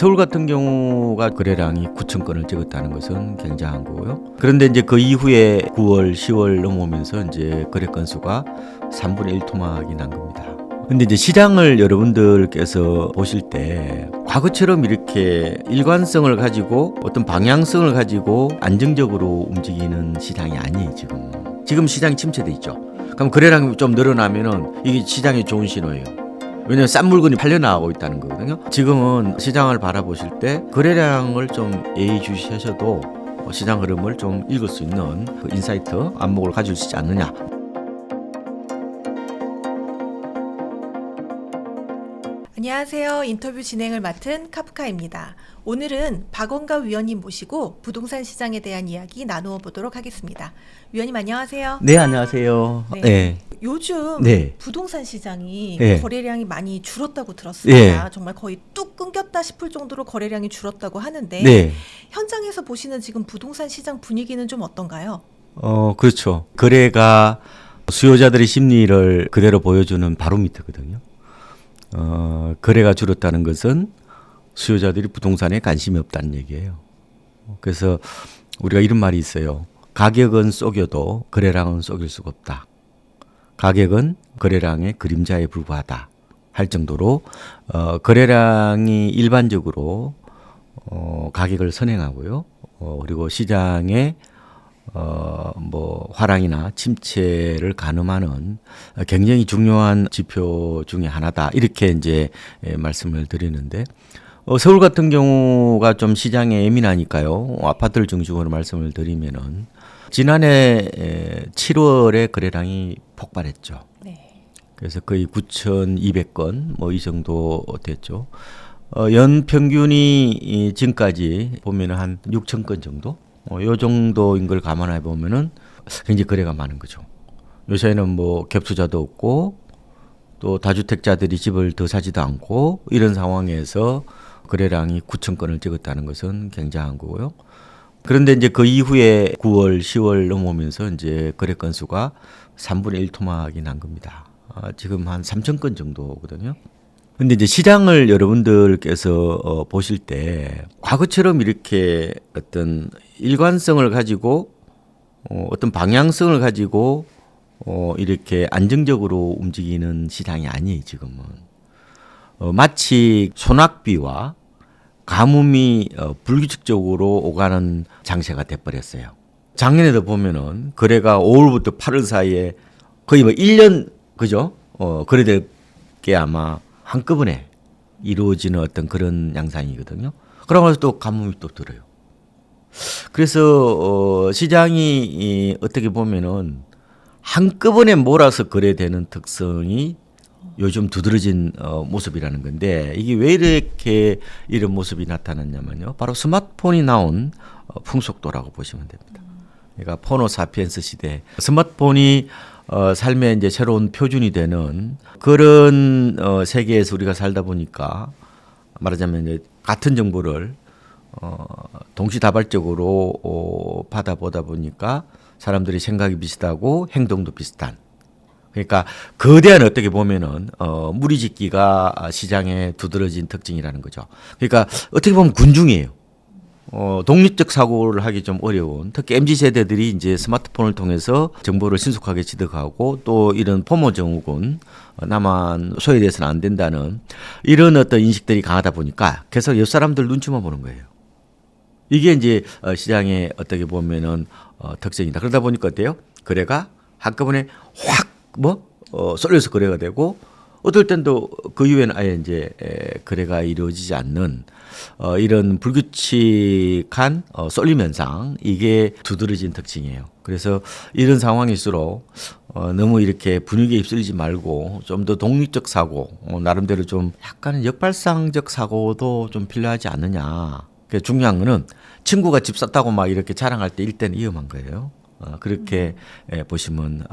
서울 같은 경우가 거래량이 9천 건을 찍었다는 것은 굉장한 거고요. 그런데 이제 그 이후에 9월, 10월 넘어오면서 이제 거래 건수가 3분의 1 토막이 난 겁니다. 근데 이제 시장을 여러분들께서 보실 때 과거처럼 이렇게 일관성을 가지고 어떤 방향성을 가지고 안정적으로 움직이는 시장이 아니에요, 지금. 지금 시장이 침체돼 있죠. 그럼 거래량이 좀 늘어나면은 이게 시장에 좋은 신호예요. 왜냐하면 싼 물건이 팔려나가고 있다는 거거든요. 지금은 시장을 바라보실 때 거래량을 좀 예의주시하셔도 시장 흐름을 좀 읽을 수 있는 그 인사이트, 안목을 가질 수 있지 않느냐. 안녕하세요. 인터뷰 진행을 맡은 카프카입니다. 오늘은 박원갑 위원님 모시고 부동산 시장에 대한 이야기 나누어 보도록 하겠습니다. 위원님 안녕하세요. 네, 안녕하세요. 네. 네. 요즘 네. 부동산 시장이 네. 거래량이 많이 줄었다고 들었습니다. 네. 정말 거의 뚝 끊겼다 싶을 정도로 거래량이 줄었다고 하는데 네. 현장에서 보시는 지금 부동산 시장 분위기는 좀 어떤가요? 그렇죠. 거래가 수요자들의 심리를 그대로 보여주는 바로미터거든요. 거래가 줄었다는 것은 수요자들이 부동산에 관심이 없다는 얘기예요. 그래서 우리가 이런 말이 있어요. 가격은 속여도 거래량은 속일 수가 없다. 가격은 거래량의 그림자에 불과하다 할 정도로 거래량이 일반적으로 가격을 선행하고요. 그리고 시장의 화랑이나 침체를 가늠하는 굉장히 중요한 지표 중에 하나다. 이렇게 이제 말씀을 드리는데, 서울 같은 경우가 좀 시장에 예민하니까요. 아파트를 중심으로 말씀을 드리면은, 지난해 7월에 거래량이 폭발했죠. 네. 그래서 거의 9,200건 이 정도 됐죠. 연 평균이 지금까지 보면은 한 6,000건 정도? 요 정도인 걸 감안해 보면은 굉장히 거래가 많은 거죠. 요새는 갭투자도 없고 또 다주택자들이 집을 더 사지도 않고 이런 상황에서 거래량이 9천 건을 찍었다는 것은 굉장한 거고요. 그런데 이제 그 이후에 9월, 10월 넘어오면서 이제 거래 건수가 3분의 1 토막이 난 겁니다. 지금 한 3천 건 정도거든요. 근데 이제 시장을 여러분들께서 보실 때 과거처럼 이렇게 어떤 일관성을 가지고 어떤 방향성을 가지고 이렇게 안정적으로 움직이는 시장이 아니에요, 지금은. 마치 소낙비와 가뭄이 불규칙적으로 오가는 장세가 돼버렸어요. 작년에도 보면은 거래가 5월부터 8월 사이에 거의 1년, 그죠? 거래될 게 아마 한꺼번에 이루어지는 어떤 그런 양상이거든요. 그러고 나서 또 가뭄이 또 들어요. 그래서 시장이 어떻게 보면은 한꺼번에 몰아서 거래되는 특성이 요즘 두드러진 모습이라는 건데, 이게 왜 이렇게 이런 모습이 나타났냐면요. 바로 스마트폰이 나온 풍속도라고 보시면 됩니다. 그러니까 포노 사피엔스 시대, 스마트폰이 삶의 이제 새로운 표준이 되는 그런 세계에서 우리가 살다 보니까, 말하자면 이제 같은 정보를 동시다발적으로 받아보다 보니까 사람들이 생각이 비슷하고 행동도 비슷한. 그러니까 거대한 어떻게 보면은 무리짓기가 시장에 두드러진 특징이라는 거죠. 그러니까 어떻게 보면 군중이에요. 독립적 사고를 하기 좀 어려운, 특히 MZ 세대들이 이제 스마트폰을 통해서 정보를 신속하게 취득하고 또 이런 포모 증후군, 나만 소외돼서는 안 된다는 이런 어떤 인식들이 강하다 보니까 계속 옆 사람들 눈치만 보는 거예요. 이게 이제 시장의 어떻게 보면은 특징이다. 그러다 보니까 어때요? 거래가 한꺼번에 확 쏠려서 거래가 되고, 어떨 땐도 그 이후에는 아예 이제 거래가 이루어지지 않는 이런 불규칙한 쏠림 현상, 이게 두드러진 특징이에요. 그래서 이런 상황일수록 너무 이렇게 분위기에 휩쓸리지 말고 좀 더 독립적 사고, 나름대로 좀 약간은 역발상적 사고도 좀 필요하지 않느냐. 중요한 거는 친구가 집 샀다고 막 이렇게 자랑할 때 일대는 위험한 거예요. 그렇게 보시면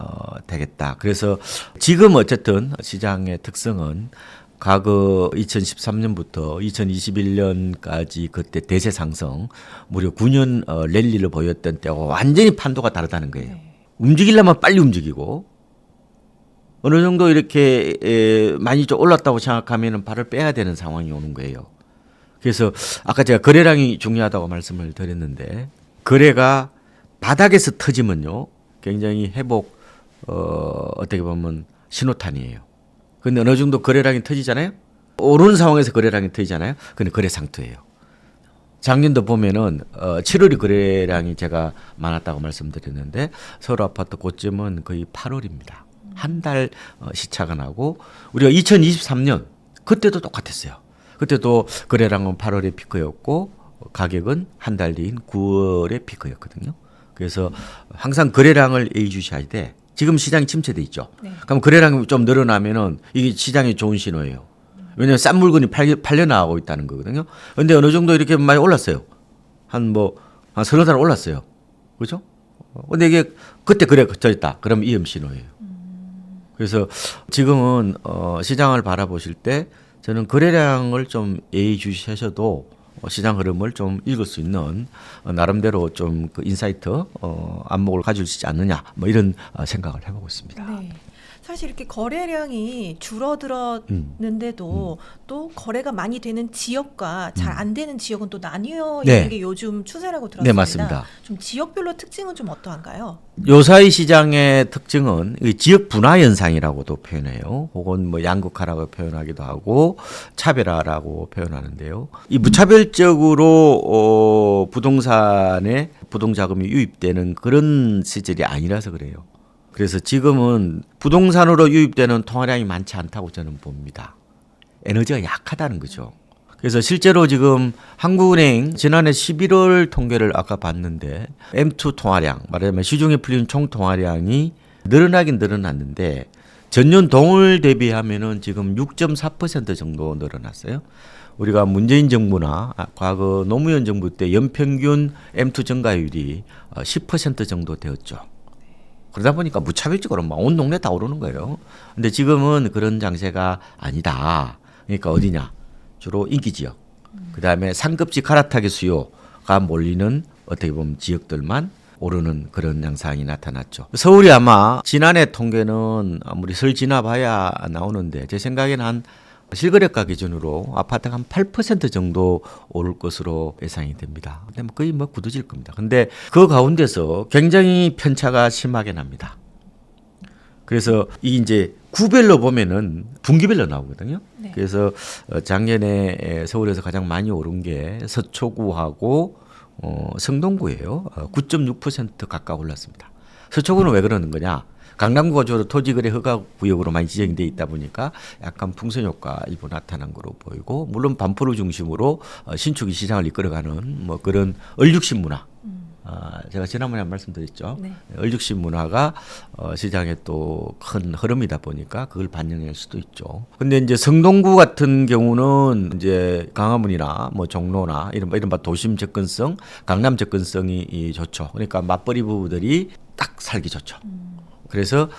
되겠다. 그래서 지금 어쨌든 시장의 특성은 과거 2013년부터 2021년까지 그때 대세 상승 무려 9년 랠리를 보였던 때와 완전히 판도가 다르다는 거예요. 움직이려면 빨리 움직이고, 어느 정도 이렇게 많이 좀 올랐다고 생각하면 발을 빼야 되는 상황이 오는 거예요. 그래서 아까 제가 거래량이 중요하다고 말씀을 드렸는데 거래가 바닥에서 터지면요 굉장히 회복 어떻게 보면 신호탄이에요. 근데 어느 정도 거래량이 터지잖아요. 오르는 상황에서 거래량이 터지잖아요. 근데 거래 상투예요. 작년도 보면은 7월이 거래량이 제가 많았다고 말씀드렸는데 서울 아파트 고점은 거의 8월입니다. 한 달 시차가 나고 우리가 2023년 그때도 똑같았어요. 그때도 거래량은 8월에 피크였고 가격은 한 달 뒤인 9월에 피크였거든요. 그래서 항상 거래량을 예의주시해야 돼. 지금 시장이 침체돼 있죠. 네. 그럼 거래량이 좀 늘어나면은 이게 시장이 좋은 신호예요. 왜냐하면 싼 물건이 팔려 나가고 있다는 거거든요. 근데 어느 정도 이렇게 많이 올랐어요. 한 서너 달 올랐어요. 그죠? 근데 이게 그때 그래 져있다. 그럼 위험 신호예요. 그래서 지금은 시장을 바라보실 때 저는 거래량을 좀 예의주시하셔도 시장 흐름을 좀 읽을 수 있는 나름대로 좀 그 인사이트 안목을 가질 수 있지 않느냐 뭐 이런 생각을 해보고 있습니다. 네. 사실 이렇게 거래량이 줄어들었는데도 또 거래가 많이 되는 지역과 잘 안 되는 지역은 또 나뉘어 네. 있는 게 요즘 추세라고 들었습니다. 네, 맞습니다. 좀 지역별로 특징은 좀 어떠한가요? 요사이 시장의 특징은 이 지역 분화 현상이라고도 표현해요. 혹은 뭐 양극화라고 표현하기도 하고 차별화라고 표현하는데요. 이 무차별적으로 부동산에 부동자금이 유입되는 그런 시절이 아니라서 그래요. 그래서 지금은 부동산으로 유입되는 통화량이 많지 않다고 저는 봅니다. 에너지가 약하다는 거죠. 그래서 실제로 지금 한국은행 지난해 11월 통계를 아까 봤는데 M2 통화량, 말하자면 시중에 풀린 총 통화량이 늘어나긴 늘어났는데 전년 동월 대비하면은 지금 6.4% 정도 늘어났어요. 우리가 문재인 정부나 과거 노무현 정부 때 연평균 M2 증가율이 10% 정도 되었죠. 그러다 보니까 무차별적으로 막 온 동네 다 오르는 거예요. 근데 지금은 그런 장세가 아니다. 그러니까 어디냐? 주로 인기 지역. 그다음에 상급지 갈아타기 수요가 몰리는 어떻게 보면 지역들만 오르는 그런 양상이 나타났죠. 서울이 아마 지난해 통계는 아무리 설 지나봐야 나오는데 제 생각에는 한 실거래가 기준으로 아파트가 한 8% 정도 오를 것으로 예상이 됩니다. 근데 뭐 거의 뭐 굳어질 겁니다. 근데 그 가운데서 굉장히 편차가 심하게 납니다. 그래서 이 이제 구별로 보면은 분기별로 나오거든요. 네. 그래서 작년에 서울에서 가장 많이 오른 게 서초구하고 성동구예요. 9.6% 가까이 올랐습니다. 서초구는 왜 그러는 거냐? 강남구가 주로 토지거래 허가 구역으로 많이 지정이 돼 있다 보니까 약간 풍선 효과 일부 나타난 거로 보이고, 물론 반포를 중심으로 신축이 시장을 이끌어가는 뭐 그런 얼죽신 문화. 제가 지난번에 말씀드렸죠. 네. 얼죽신 문화가 시장에 또 큰 흐름이다 보니까 그걸 반영할 수도 있죠. 근데 이제 성동구 같은 경우는 이제 강화문이나 뭐 종로나 이른바 도심 접근성, 강남 접근성이 좋죠. 그러니까 맞벌이 부부들이 딱 살기 좋죠. 그래서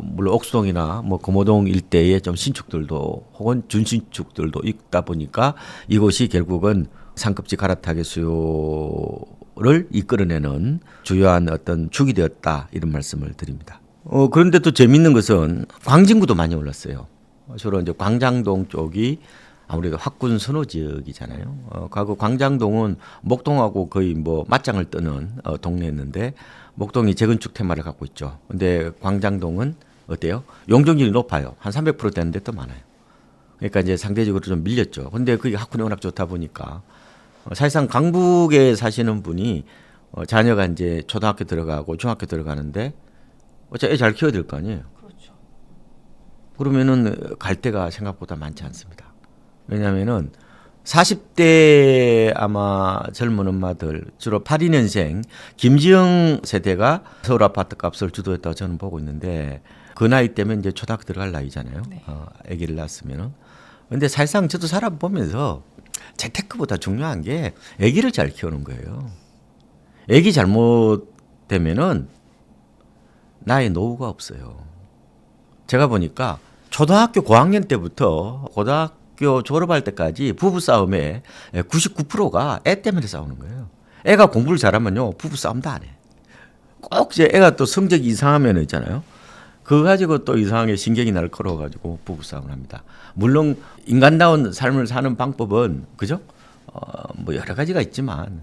물론 옥수동이나 뭐 금호동 일대에 좀 신축들도 혹은 준신축들도 있다 보니까 이곳이 결국은 상급지 갈아타기 수요를 이끌어내는 주요한 어떤 축이 되었다, 이런 말씀을 드립니다. 그런데 또 재밌는 것은 광진구도 많이 올랐어요. 주로 이제 광장동 쪽이 아무래도 학군 선호 지역이잖아요. 과거 광장동은 목동하고 거의 뭐 맞짱을 뜨는 동네였는데 목동이 재건축 테마를 갖고 있죠. 근데 광장동은 어때요? 용적률이 높아요. 한 300% 되는 데도 많아요. 그러니까 이제 상대적으로 좀 밀렸죠. 근데 그게 학군이 워낙 좋다 보니까 사실상 강북에 사시는 분이 자녀가 이제 초등학교 들어가고 중학교 들어가는데 어차피 애 잘 키워야 될 거 아니에요. 그렇죠. 그러면은 갈 데가 생각보다 많지 않습니다. 왜냐하면은 40대 아마 젊은 엄마들, 주로 82년생 김지영 세대가 서울 아파트 값을 주도했다고 저는 보고 있는데, 그 나이 때면 이제 초등학교 들어갈 나이잖아요. 네. 아기를 낳았으면은. 근데 사실상 저도 살아보면서 재테크보다 중요한 게 아기를 잘 키우는 거예요. 아기 잘못되면은 나의 노후가 없어요. 제가 보니까 초등학교 고학년 때부터 고등학교 졸업할 때까지 부부 싸움에 99%가 애 때문에 싸우는 거예요. 애가 공부를 잘하면요, 부부 싸움도 안 해. 꼭 이제 애가 또 성적이 이상하면 있잖아요. 그거 가지고 또 이상하게 신경이 날카로워 가지고 부부 싸움을 합니다. 물론 인간다운 삶을 사는 방법은, 그죠? 뭐 여러 가지가 있지만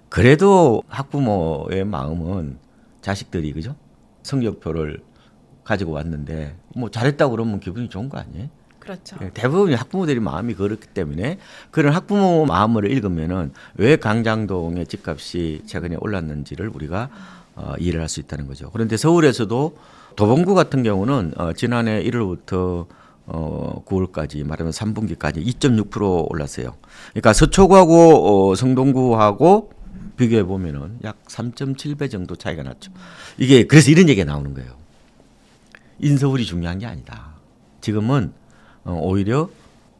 그래도 학부모의 마음은 자식들이 그죠? 성적표를 가지고 왔는데 뭐 잘했다고 그러면 기분이 좋은 거 아니에요? 그렇죠. 대부분 학부모들이 마음이 그렇기 때문에 그런 학부모 마음을 읽으면은 왜 강장동의 집값이 최근에 올랐는지를 우리가 이해를 할 수 있다는 거죠. 그런데 서울에서도 도봉구 같은 경우는 지난해 1월부터 9월까지 말하면 3분기까지 2.6% 올랐어요. 그러니까 서초구하고 성동구하고 비교해 보면은 약 3.7배 정도 차이가 났죠. 이게 그래서 이런 얘기가 나오는 거예요. 인서울이 중요한 게 아니다. 지금은 오히려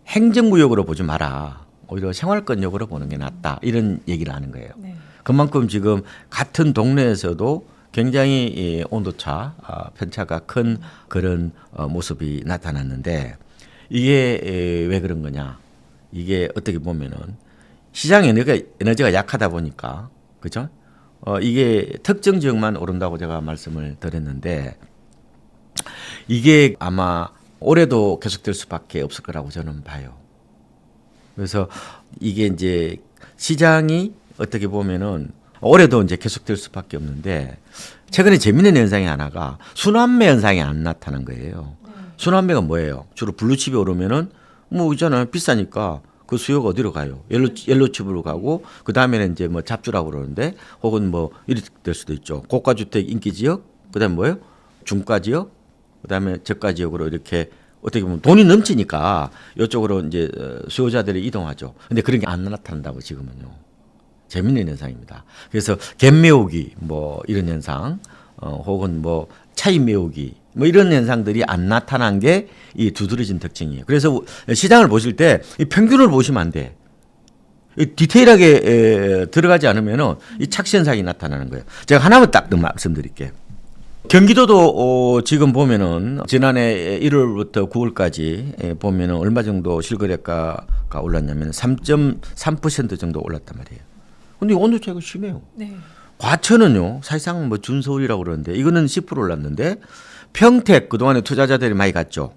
행정구역으로 보지 마라. 오히려 생활권역으로 보는 게 낫다. 이런 얘기를 하는 거예요. 네. 그만큼 지금 같은 동네에서도 굉장히 이 온도차, 편차가 큰 그런 모습이 나타났는데 이게 왜 그런 거냐? 이게 어떻게 보면은 시장 에너지가 약하다 보니까 그죠? 이게 특정 지역만 오른다고 제가 말씀을 드렸는데 이게 아마 올해도 계속될 수밖에 없을 거라고 저는 봐요. 그래서 이게 이제 시장이 어떻게 보면은 올해도 이제 계속될 수밖에 없는데 최근에 재밌는 현상이 하나가 순환매 현상이 안 나타난 거예요. 순환매가 뭐예요? 주로 블루칩이 오르면은 뭐 있잖아요. 비싸니까 그 수요가 어디로 가요? 옐로칩으로 가고 그 다음에는 이제 뭐 잡주라고 그러는데 혹은 뭐 이렇게 될 수도 있죠. 고가주택 인기 지역, 그다음 뭐예요? 중가 지역, 그다음에 저가 지역으로 이렇게 어떻게 보면 돈이 넘치니까 이쪽으로 이제 수요자들이 이동하죠. 근데 그런 게 안 나타난다고 지금은요. 재밌는 현상입니다. 그래서 갭 메우기 뭐 이런 현상, 혹은 뭐 차익 메우기 뭐 이런 현상들이 안 나타난 게 이 두드러진 특징이에요. 그래서 시장을 보실 때 이 평균을 보시면 안 돼. 디테일하게 들어가지 않으면은 이 착시 현상이 나타나는 거예요. 제가 하나만 딱 말씀드릴게요. 경기도도 지금 보면은 지난해 1월부터 9월까지 보면은 얼마 정도 실거래가가 올랐냐면 3.3% 정도 올랐단 말이에요. 근데 온도 차이가 심해요. 네. 과천은요 사실상 뭐 준서울이라고 그러는데 이거는 10% 올랐는데 평택 그동안에 투자자들이 많이 갔죠.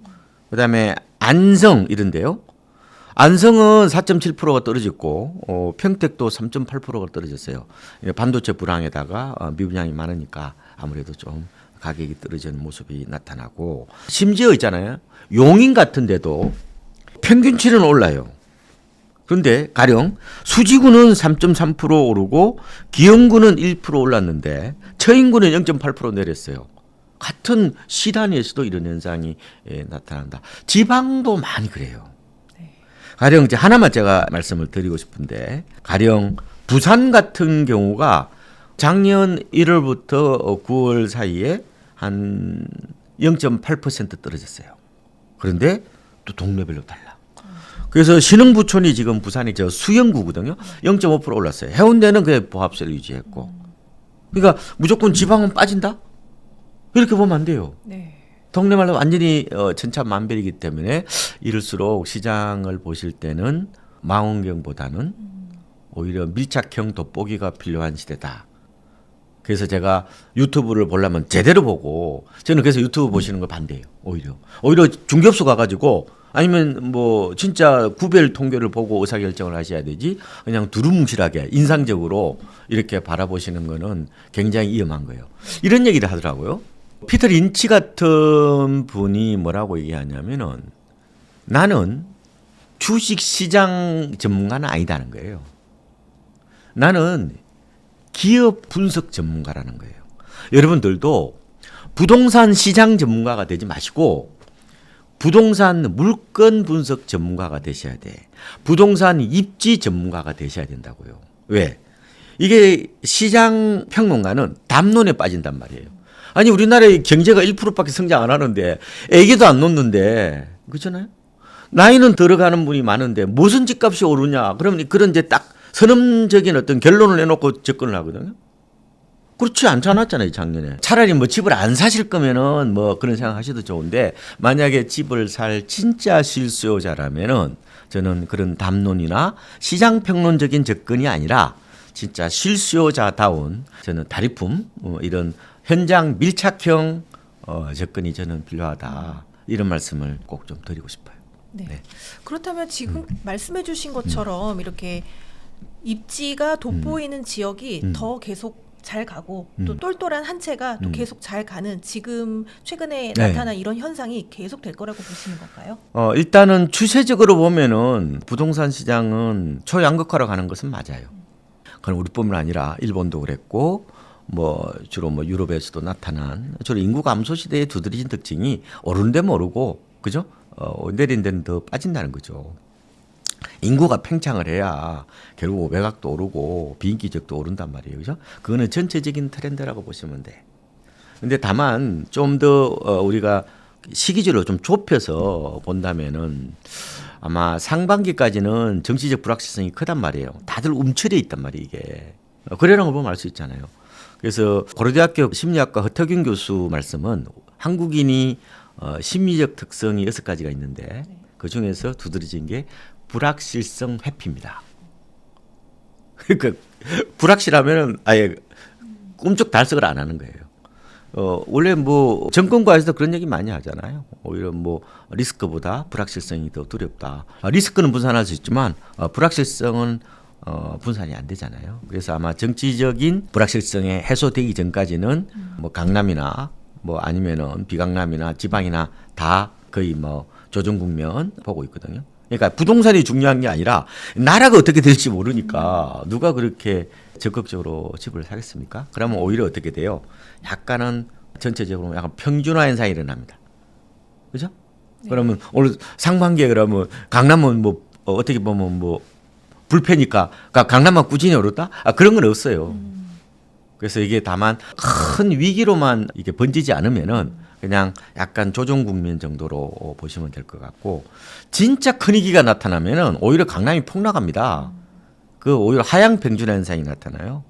그다음에 안성 이런데요. 안성은 4.7%가 떨어졌고 평택도 3.8%가 떨어졌어요. 반도체 불황에다가 미분양이 많으니까 아무래도 좀 가격이 떨어지는 모습이 나타나고 심지어 있잖아요. 용인 같은 데도 평균치는 올라요. 그런데 가령 수지구는 3.3% 오르고 기흥구는 1% 올랐는데 처인구는 0.8% 내렸어요. 같은 시단위에서도 이런 현상이 나타난다. 지방도 많이 그래요. 가령 이제 하나만 제가 말씀을 드리고 싶은데 가령 부산 같은 경우가 작년 1월부터 9월 사이에 한 0.8% 떨어졌어요. 그런데 또 동네별로 달라. 그래서 신흥부촌이 지금 부산이 저 수영구거든요. 0.5% 올랐어요. 해운대는 그냥 보합세를 유지했고. 그러니까 무조건 지방은 빠진다? 이렇게 보면 안 돼요. 네. 동네말로 완전히 천차만별이기 때문에 이럴수록 시장을 보실 때는 망원경보다는 오히려 밀착형 돋보기가 필요한 시대다. 그래서 제가 유튜브를 보려면 제대로 보고 저는 그래서 유튜브 보시는 걸 반대해요. 오히려 중개업소 가가지고 아니면 뭐 진짜 구별 통계를 보고 의사결정을 하셔야 되지 그냥 두루뭉실하게 인상적으로 이렇게 바라보시는 거는 굉장히 위험한 거예요. 이런 얘기를 하더라고요. 피터 린치 같은 분이 뭐라고 얘기하냐면은 나는 주식 시장 전문가는 아니다는 거예요. 나는 기업 분석 전문가라는 거예요. 여러분들도 부동산 시장 전문가가 되지 마시고 부동산 물건 분석 전문가가 되셔야 돼. 부동산 입지 전문가가 되셔야 된다고요. 왜? 이게 시장 평론가는 담론에 빠진단 말이에요. 아니 우리나라의 경제가 1%밖에 성장 안 하는데 애기도 안 놓는데 그렇잖아요. 나이는 들어가는 분이 많은데 무슨 집값이 오르냐. 그러면 그런 이제 딱 선언적인 어떤 결론을 내놓고 접근을 하거든요. 그렇지 않잖아요, 작년에. 차라리 뭐 집을 안 사실 거면은 뭐 그런 생각 하셔도 좋은데 만약에 집을 살 진짜 실수요자라면은 저는 그런 담론이나 시장 평론적인 접근이 아니라 진짜 실수요자다운 저는 다리품 이런 현장 밀착형 접근이 저는 필요하다. 이런 말씀을 꼭 좀 드리고 싶어요. 네. 네. 그렇다면 지금 말씀해 주신 것처럼 이렇게 입지가 돋보이는 지역이 더 계속 잘 가고 또 똘똘한 한 채가 또 계속 잘 가는 지금 최근에 네. 나타난 이런 현상이 계속 될 거라고 보시는 건가요? 일단은 추세적으로 보면은 부동산 시장은 초양극화로 가는 것은 맞아요. 그건 우리뿐만 아니라 일본도 그랬고 뭐 주로 뭐 유럽에서도 나타난 주로 인구 감소 시대에 두드러진 특징이 오르는 데는 오르고 그죠? 내린 데는 더 빠진다는 거죠. 인구가 팽창을 해야 결국 외곽도 오르고 비인기적도 오른단 말이에요. 그죠? 그거는 전체적인 트렌드라고 보시면 돼. 근데 다만 좀 더 우리가 시기적으로 좀 좁혀서 본다면은 아마 상반기까지는 정치적 불확실성이 크단 말이에요. 다들 움츠려 있단 말이에요, 이게. 그래라는 걸 보면 알 수 있잖아요. 그래서 고려대학교 심리학과 허태균 교수 말씀은 한국인이 심리적 특성이 6가지가 있는데 그 중에서 두드러진 게 불확실성 회피입니다. 그러니까 불확실하면은 아예 꿈쩍 달싹을 안 하는 거예요. 원래 뭐 정권과에서도 그런 얘기 많이 하잖아요. 오히려 뭐 리스크보다 불확실성이 더 두렵다. 리스크는 분산할 수 있지만 불확실성은 분산이 안 되잖아요. 그래서 아마 정치적인 불확실성이 해소되기 전까지는 뭐 강남이나 뭐 아니면은 비강남이나 지방이나 다 거의 뭐 조정 국면 보고 있거든요. 그러니까 부동산이 중요한 게 아니라 나라가 어떻게 될지 모르니까 누가 그렇게 적극적으로 집을 사겠습니까? 그러면 오히려 어떻게 돼요? 약간은 전체적으로 약간 평준화 현상이 일어납니다. 그죠? 네. 그러면 오늘 상반기에 그러면 강남은 뭐 어떻게 보면 뭐 불패니까 강남만 꾸준히 오르다? 그런 건 없어요. 그래서 이게 다만 큰 위기로만 이게 번지지 않으면은 그냥 약간 조정 국면 정도로 보시면 될 것 같고 진짜 큰 위기가 나타나면은 오히려 강남이 폭락합니다. 그 오히려 하향 평준화 현상이 나타나요.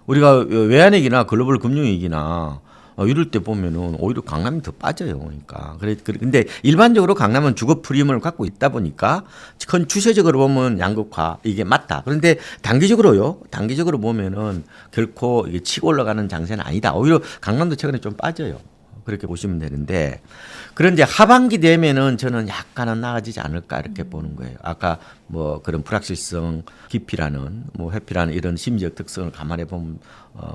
우리가 외환위기나 글로벌 금융위기나 이럴 때 보면은 오히려 강남이 더 빠져요. 그러니까 근데 일반적으로 강남은 주거 프리미엄을 갖고 있다 보니까 큰 추세적으로 보면 양극화 이게 맞다. 그런데 단기적으로 보면은 결코 이게 치고 올라가는 장세는 아니다. 오히려 강남도 최근에 좀 빠져요. 그렇게 보시면 되는데 그런데 하반기 되면은 저는 약간은 나아지지 않을까 이렇게 보는 거예요. 아까 뭐 그런 불확실성 깊이라는 뭐 회피라는 이런 심리적 특성을 감안해 보면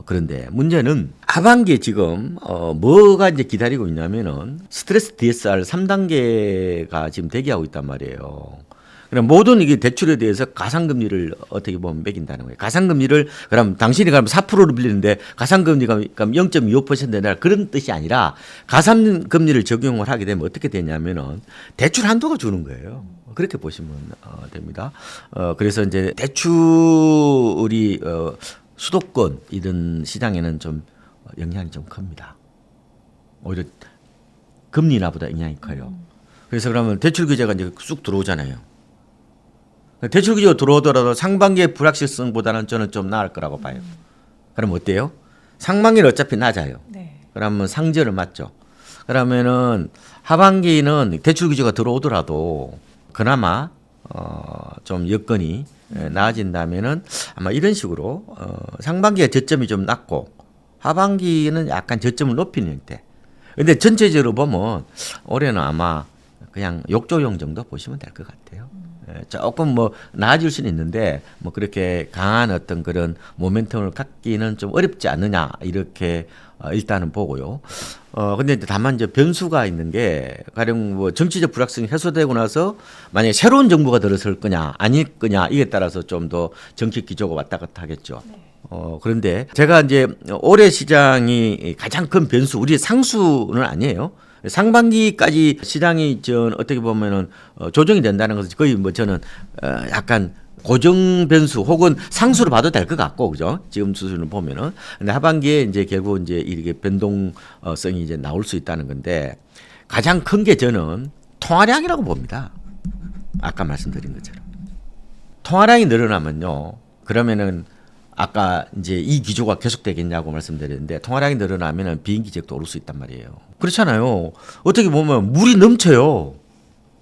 그런데 문제는 하반기에 지금 뭐가 이제 기다리고 있냐면은 스트레스 DSR 3단계가 지금 대기하고 있단 말이에요. 그럼 모든 이게 대출에 대해서 가상금리를 어떻게 보면 매긴다는 거예요. 가상금리를 그럼 당신이 그럼 4%로 빌리는데 가상금리가 0.25% 내라 그런 뜻이 아니라 가상금리를 적용을 하게 되면 어떻게 되냐면은 대출 한도가 주는 거예요. 그렇게 보시면 됩니다. 그래서 이제 대출이 수도권 이런 시장에는 좀 영향이 좀 큽니다. 오히려 금리나보다 영향이 커요. 그래서 그러면 대출 규제가 이제 쑥 들어오잖아요. 대출 규제가 들어오더라도 상반기의 불확실성보다는 저는 좀 나을 거라고 봐요. 그럼 어때요? 상반기는 어차피 낮아요. 네. 그러면 상절을 맞죠. 그러면은 하반기는 대출 규제가 들어오더라도 그나마 좀 여건이 나아진다면은 아마 이런 식으로 상반기에 저점이 좀 낮고 하반기는 약간 저점을 높이는 형태. 근데 전체적으로 보면 올해는 아마 그냥 욕조용 정도 보시면 될 것 같아요. 조금 뭐 나아질 수는 있는데 뭐 그렇게 강한 어떤 그런 모멘텀을 갖기는 좀 어렵지 않느냐 이렇게 일단은 보고요. 근데 다만 이제 변수가 있는 게 가령 뭐 정치적 불확실성이 해소되고 나서 만약에 새로운 정부가 들어설 거냐 아닐 거냐 이에 따라서 좀 더 정치 기조가 왔다 갔다 하겠죠. 그런데 제가 이제 올해 시장이 가장 큰 변수 우리 상수는 아니에요. 상반기까지 시장이 어떻게 보면은 조정이 된다는 것은 거의 뭐 저는 약간 고정 변수 혹은 상수로 봐도 될 것 같고 그죠? 지금 수준을 보면은 근데 하반기에 이제 결국 이제 이렇게 변동성이 이제 나올 수 있다는 건데 가장 큰 게 저는 통화량이라고 봅니다. 아까 말씀드린 것처럼 통화량이 늘어나면요 그러면은 아까 이제 이 기조가 계속되겠냐고 말씀드렸는데 통화량이 늘어나면은 비인기적도 오를 수 있단 말이에요. 그렇잖아요. 어떻게 보면 물이 넘쳐요.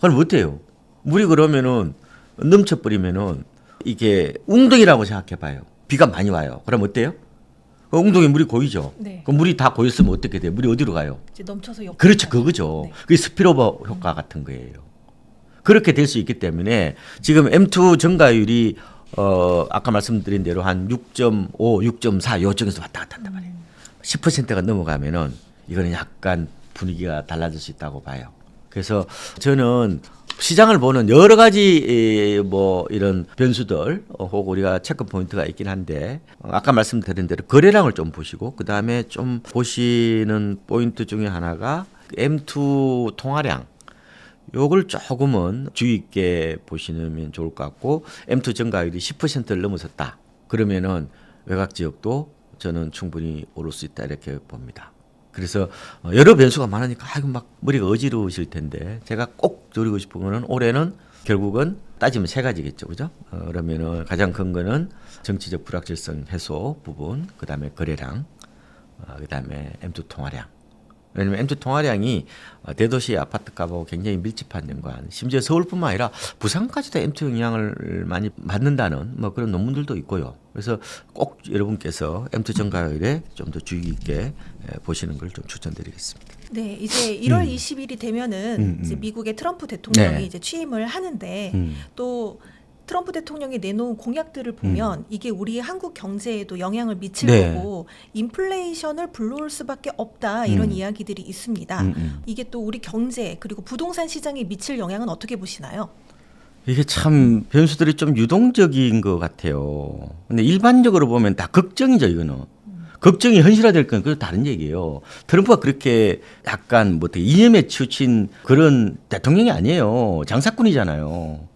그럼 어때요? 물이 그러면은 넘쳐버리면은 이게 웅덩이라고 생각해봐요. 비가 많이 와요. 그럼 어때요? 그 웅덩이 물이 고이죠. 네. 그 물이 다 고였으면 어떻게 돼요? 물이 어디로 가요? 이제 넘쳐서 옆. 그렇죠, 그거죠. 네. 그게 스피로버 효과 같은 거예요. 그렇게 될 수 있기 때문에 지금 M2 증가율이 아까 말씀드린 대로 한 6.5, 6.4 요쪽에서 왔다 갔다 한단 말이에요. 10%가 넘어가면은 이거는 약간 분위기가 달라질 수 있다고 봐요. 그래서 저는 시장을 보는 여러 가지 뭐 이런 변수들 혹 우리가 체크 포인트가 있긴 한데 아까 말씀드린 대로 거래량을 좀 보시고 그 다음에 좀 보시는 포인트 중에 하나가 M2 통화량 요걸 조금은 주의 있게 보시면 좋을 것 같고 M2 증가율이 10%를 넘어섰다. 그러면은 외곽 지역도 저는 충분히 오를 수 있다 이렇게 봅니다. 그래서 여러 변수가 많으니까 아이고 막 머리가 어지러우실 텐데 제가 꼭 드리고 싶은 거는 올해는 결국은 따지면 세 가지겠죠, 그죠? 그러면은 가장 큰 거는 정치적 불확실성 해소 부분, 그 다음에 거래량, 그 다음에 M2 통화량. 왜냐면 M2 통화량이 대도시 아파트 값하고 굉장히 밀집한 연관, 심지어 서울뿐만 아니라 부산까지도 M2 영향을 많이 받는다는 뭐 그런 논문들도 있고요. 그래서 꼭 여러분께서 M2 증가율에 좀 더 주의 깊게 보시는 걸 좀 추천드리겠습니다. 네, 이제 1월 20일이 되면은 이제 미국의 트럼프 대통령이 네. 이제 취임을 하는데 또 트럼프 대통령이 내놓은 공약들을 보면 이게 우리 한국 경제에도 영향을 미칠 네. 거고 인플레이션을 불러올 수밖에 없다 이런 이야기들이 있습니다. 이게 또 우리 경제 그리고 부동산 시장에 미칠 영향은 어떻게 보시나요? 이게 참 변수들이 좀 유동적인 것 같아요. 근데 일반적으로 보면 다 걱정이죠, 이거는. 걱정이 현실화될 건 그건 다른 얘기예요. 트럼프가 그렇게 약간 뭐 어떻게 이념에 치우친 그런 대통령이 아니에요. 장사꾼이잖아요.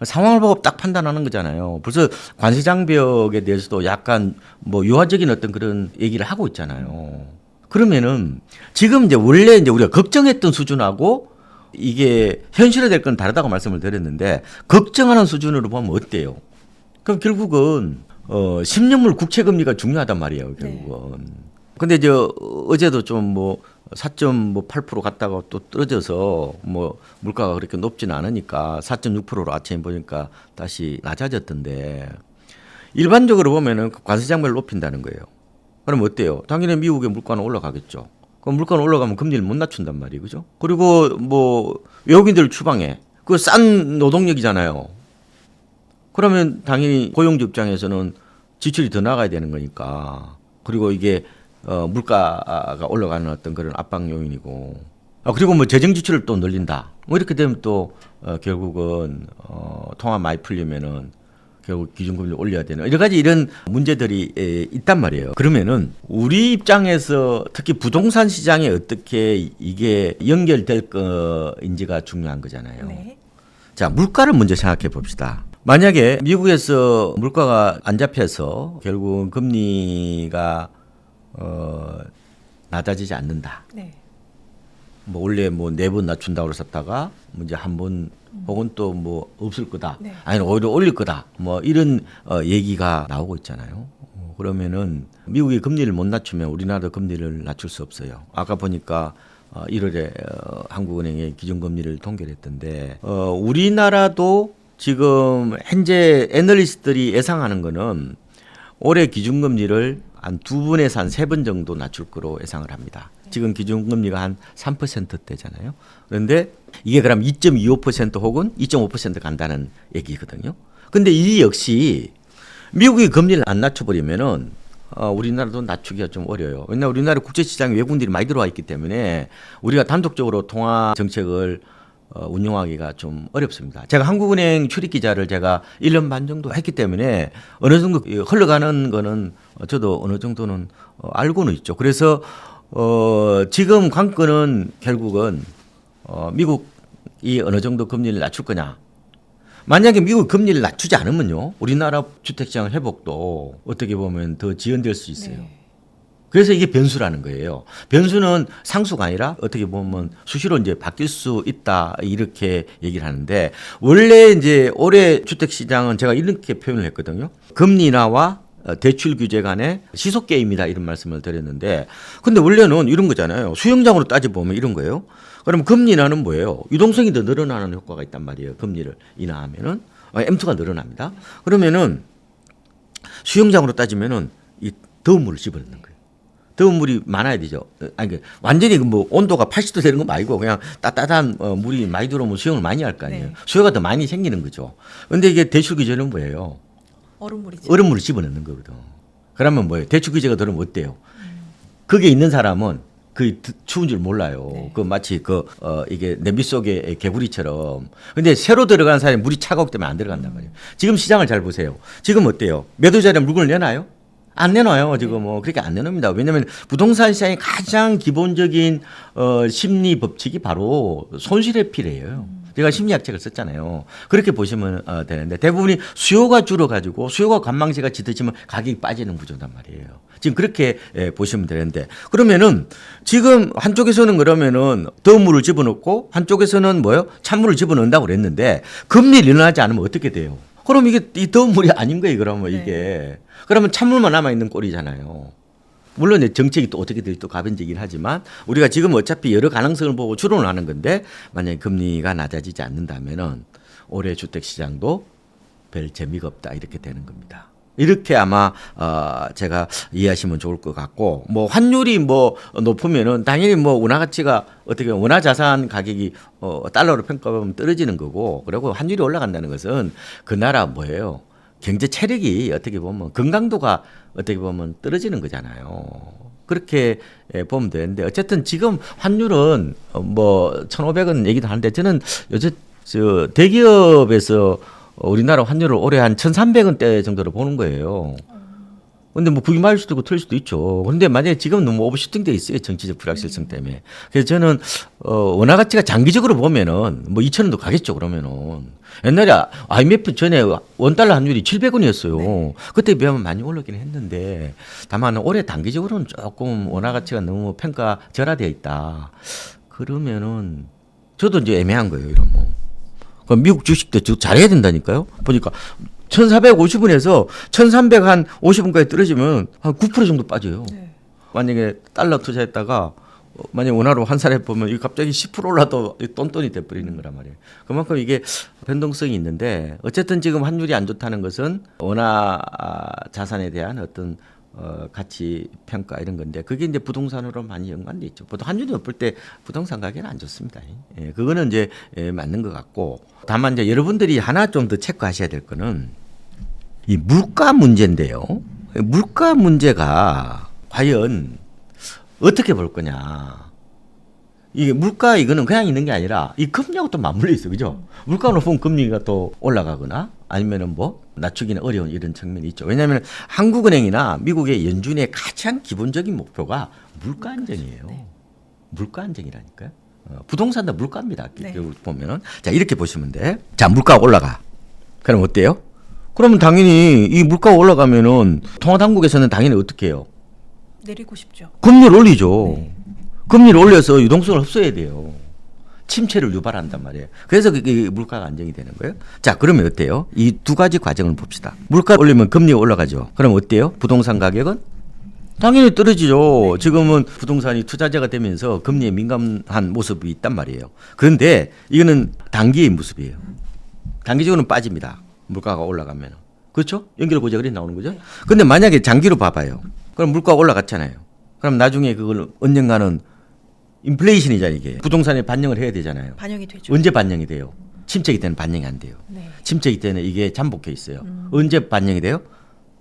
상황을 보고 딱 판단하는 거잖아요. 벌써 관세 장벽에 대해서도 약간 뭐 유화적인 어떤 그런 얘기를 하고 있잖아요. 그러면은 지금 이제 원래 이제 우리가 걱정했던 수준하고 이게 현실화될 건 다르다고 말씀을 드렸는데 걱정하는 수준으로 보면 어때요? 그럼 결국은 10년물 국채 금리가 중요하단 말이에요, 결국은. 근데 어제도 좀 뭐 4.8% 갔다가 또 떨어져서 뭐 물가가 그렇게 높지는 않으니까 4.6%로 아침에 보니까 다시 낮아졌던데 일반적으로 보면은 관세 장벽을 높인다는 거예요. 그럼 어때요? 당연히 미국의 물가는 올라가겠죠. 그럼 물가는 올라가면 금리를 못 낮춘단 말이에요, 그죠? 그리고 뭐 외국인들 추방해. 그거 싼 노동력이잖아요. 그러면 당연히 고용주 입장에서는 지출이 더 나가야 되는 거니까. 그리고 이게 물가가 올라가는 어떤 그런 압박 요인이고. 그리고 뭐 재정 지출을 또 늘린다. 뭐 이렇게 되면 또 결국은 통화 많이 풀리면은 결국 기준금리 올려야 되는 여러 가지 이런 문제들이 있단 말이에요. 그러면은 우리 입장에서 특히 부동산 시장에 어떻게 이게 연결될 거인지가 중요한 거잖아요. 네. 자, 물가를 먼저 생각해 봅시다. 만약에 미국에서 물가가 안 잡혀서 결국은 금리가 낮아지지 않는다. 네. 뭐 원래 뭐 4번 낮춘다고 그랬었다가 뭐 이제 한 번 혹은 또 뭐 없을 거다. 네. 아니 오히려 올릴 거다. 뭐 이런 얘기가 나오고 있잖아요. 그러면은 미국이 금리를 못 낮추면 우리나라도 금리를 낮출 수 없어요. 아까 보니까 1월에 한국은행의 기준금리를 통계했던데 우리나라도 지금 현재 애널리스트들이 예상하는 거는 올해 기준금리를 한 2번에서 한 3번 정도 낮출 거로 예상을 합니다. 지금 기준금리가 한 3%대잖아요. 그런데 이게 그럼 2.25% 혹은 2.5% 간다는 얘기거든요. 근데 이 역시 미국이 금리를 안 낮춰버리면은 우리나라도 낮추기가 좀 어려워요. 왜냐하면 우리나라 국제시장에 외국인들이 많이 들어와 있기 때문에 우리가 단독적으로 통화 정책을 운영하기가 좀 어렵습니다. 제가 한국은행 출입기자를 제가 1년 반 정도 했기 때문에 어느 정도 흘러가는 거는 저도 어느 정도는 알고는 있죠. 그래서 지금 관건은 결국은 미국이 어느 정도 금리를 낮출 거냐. 만약에 미국 금리를 낮추지 않으면요, 우리나라 주택시장 회복도 어떻게 보면 더 지연될 수 있어요. 네. 그래서 이게 변수라는 거예요. 변수는 상수가 아니라 어떻게 보면 수시로 이제 바뀔 수 있다 이렇게 얘기를 하는데 원래 이제 올해 주택시장은 제가 이렇게 표현을 했거든요. 금리 인하와 대출 규제 간의 시속 게임이다 이런 말씀을 드렸는데 근데 원래는 이런 거잖아요. 수영장으로 따져보면 이런 거예요. 그럼 금리 인하는 뭐예요? 유동성이 더 늘어나는 효과가 있단 말이에요. 금리를 인하하면은 M2가 늘어납니다. 그러면은 수영장으로 따지면은 이 더운 물을 집어넣는 거예요. 더운 물이 많아야 되죠. 아니 완전히 뭐 온도가 80도 되는 거 말고 그냥 따뜻한 물이 많이 들어오면 수영을 많이 할 거 아니에요. 네. 수요가 더 많이 생기는 거죠. 근데 이게 대출 규제는 뭐예요? 얼음물이죠. 얼음물을 집어넣는 거거든. 그러면 뭐예요? 대출 규제가 들어오면 어때요? 거기에 있는 사람은 그 추운 줄 몰라요. 네. 그 마치 이게 냄비 속에 개구리처럼. 근데 새로 들어간 사람이 물이 차가우기 때문에 안 들어간단 말이에요. 지금 시장을 잘 보세요. 지금 어때요? 몇 호짜리 물건을 내놔요? 안 내놔요. 지금 뭐 그렇게 안 내놓습니다. 왜냐하면 부동산 시장의 가장 기본적인 심리 법칙이 바로 손실회피래요. 제가 심리학책을 썼잖아요. 그렇게 보시면 되는데 대부분이 수요가 줄어가지고 수요가 관망세가 짙어지면 가격이 빠지는 구조단 말이에요. 지금 그렇게 보시면 되는데 그러면은 지금 한쪽에서는 그러면은 더운 물을 집어넣고 한쪽에서는 뭐요? 찬물을 집어넣는다고 그랬는데 금리를 일어나지 않으면 어떻게 돼요? 그럼 이게 이 더운 물이 아닌 거예요. 그러면 네. 이게 그러면 찬물만 남아 있는 꼴이잖아요. 물론 이제 정책이 또 어떻게 될지 또 가변적이긴 하지만 우리가 지금 어차피 여러 가능성을 보고 추론을 하는 건데 만약에 금리가 낮아지지 않는다면은 올해 주택 시장도 별 재미가 없다 이렇게 되는 겁니다. 이렇게 아마 제가 이해하시면 좋을 것 같고 뭐 환율이 뭐 높으면은 당연히 뭐 원화 가치가 어떻게 원화 자산 가격이 달러로 평가하면 떨어지는 거고 그리고 환율이 올라간다는 것은 그 나라 뭐예요? 경제 체력이 어떻게 보면 건강도가 어떻게 보면 떨어지는 거잖아요. 그렇게 보면 되는데 어쨌든 지금 환율은 뭐 1,500원 얘기도 하는데 저는 요새 저 대기업에서 우리나라 환율을 올해 한 1,300원대 정도로 보는 거예요. 근데 뭐 그게 맞을 수도 있고 틀릴 수도 있죠. 그런데 만약에 지금 너무 오버슈팅 돼 있어요. 정치적 불확실성 때문에. 그래서 저는 원화 가치가 장기적으로 보면은 뭐 2,000원도 가겠죠. 그러면은 옛날에 IMF 전에 원달러 환율이 700원이었어요. 네. 그때 비하면 많이 올라긴 했는데 다만 올해 단기적으로는 조금 원화 가치가 너무 평가절하되어 있다. 그러면은 저도 이제 애매한 거예요. 이러면. 그럼 미국 주식도 잘해야 된다니까요. 보니까 1,450원에서 1,350원까지 떨어지면 한 9% 정도 빠져요. 네. 만약에 달러 투자했다가 만약 원화로 환산해 보면 이게 갑자기 10% 올라도 똔똔이 돼버리는 거란 말이에요. 그만큼 이게 변동성이 있는데 어쨌든 지금 환율이 안 좋다는 것은 원화 자산에 대한 어떤 가치 평가 이런 건데 그게 이제 부동산으로 많이 연관돼 있죠. 보통 환율이 높을 때 부동산 가격은 안 좋습니다. 예, 그거는 이제 맞는 것 같고 다만 이제 여러분들이 하나 좀 더 체크하셔야 될 거는 이 물가 문제인데요. 물가 문제가 과연 어떻게 볼 거냐. 이게 물가 이거는 그냥 있는 게 아니라 이 금리하고 또 맞물려 있어. 그죠? 물가가 높으면 금리가 또 올라가거나 아니면은 뭐 낮추기는 어려운 이런 측면이 있죠. 왜냐하면 한국은행이나 미국의 연준의 가장 기본적인 목표가 물가 안정이에요. 네. 물가 안정이라니까요. 부동산도 물가입니다. 네. 결국 보면은 자 이렇게 보시면 돼. 자 물가가 올라가. 그럼 어때요? 그러면 당연히 이 물가가 올라가면은 통화당국에서는 당연히 어떻게 해요? 내리고 싶죠. 금리를 올리죠. 네. 금리를 올려서 유동성을 흡수해야 돼요. 침체를 유발한단 말이에요. 그래서 그게 물가가 안정이 되는 거예요. 자, 그러면 어때요? 이 두 가지 과정을 봅시다. 물가 올리면 금리가 올라가죠. 그럼 어때요? 부동산 가격은? 당연히 떨어지죠. 네. 지금은 부동산이 투자자가 되면서 금리에 민감한 모습이 있단 말이에요. 그런데 이거는 단기의 모습이에요. 단기적으로는 빠집니다. 물가가 올라가면. 그렇죠? 연결 고정이 나오는 거죠. 근데 만약에 장기로 봐봐요. 그럼 물가가 올라갔잖아요. 그럼 나중에 그걸 언젠가는 인플레이션이잖아요. 이게 부동산에 반영을 해야 되잖아요. 반영이 되죠. 언제 반영이 돼요? 침체기 때는 반영이 안 돼요. 네. 침체기 때는 이게 잠복해 있어요. 언제 반영이 돼요?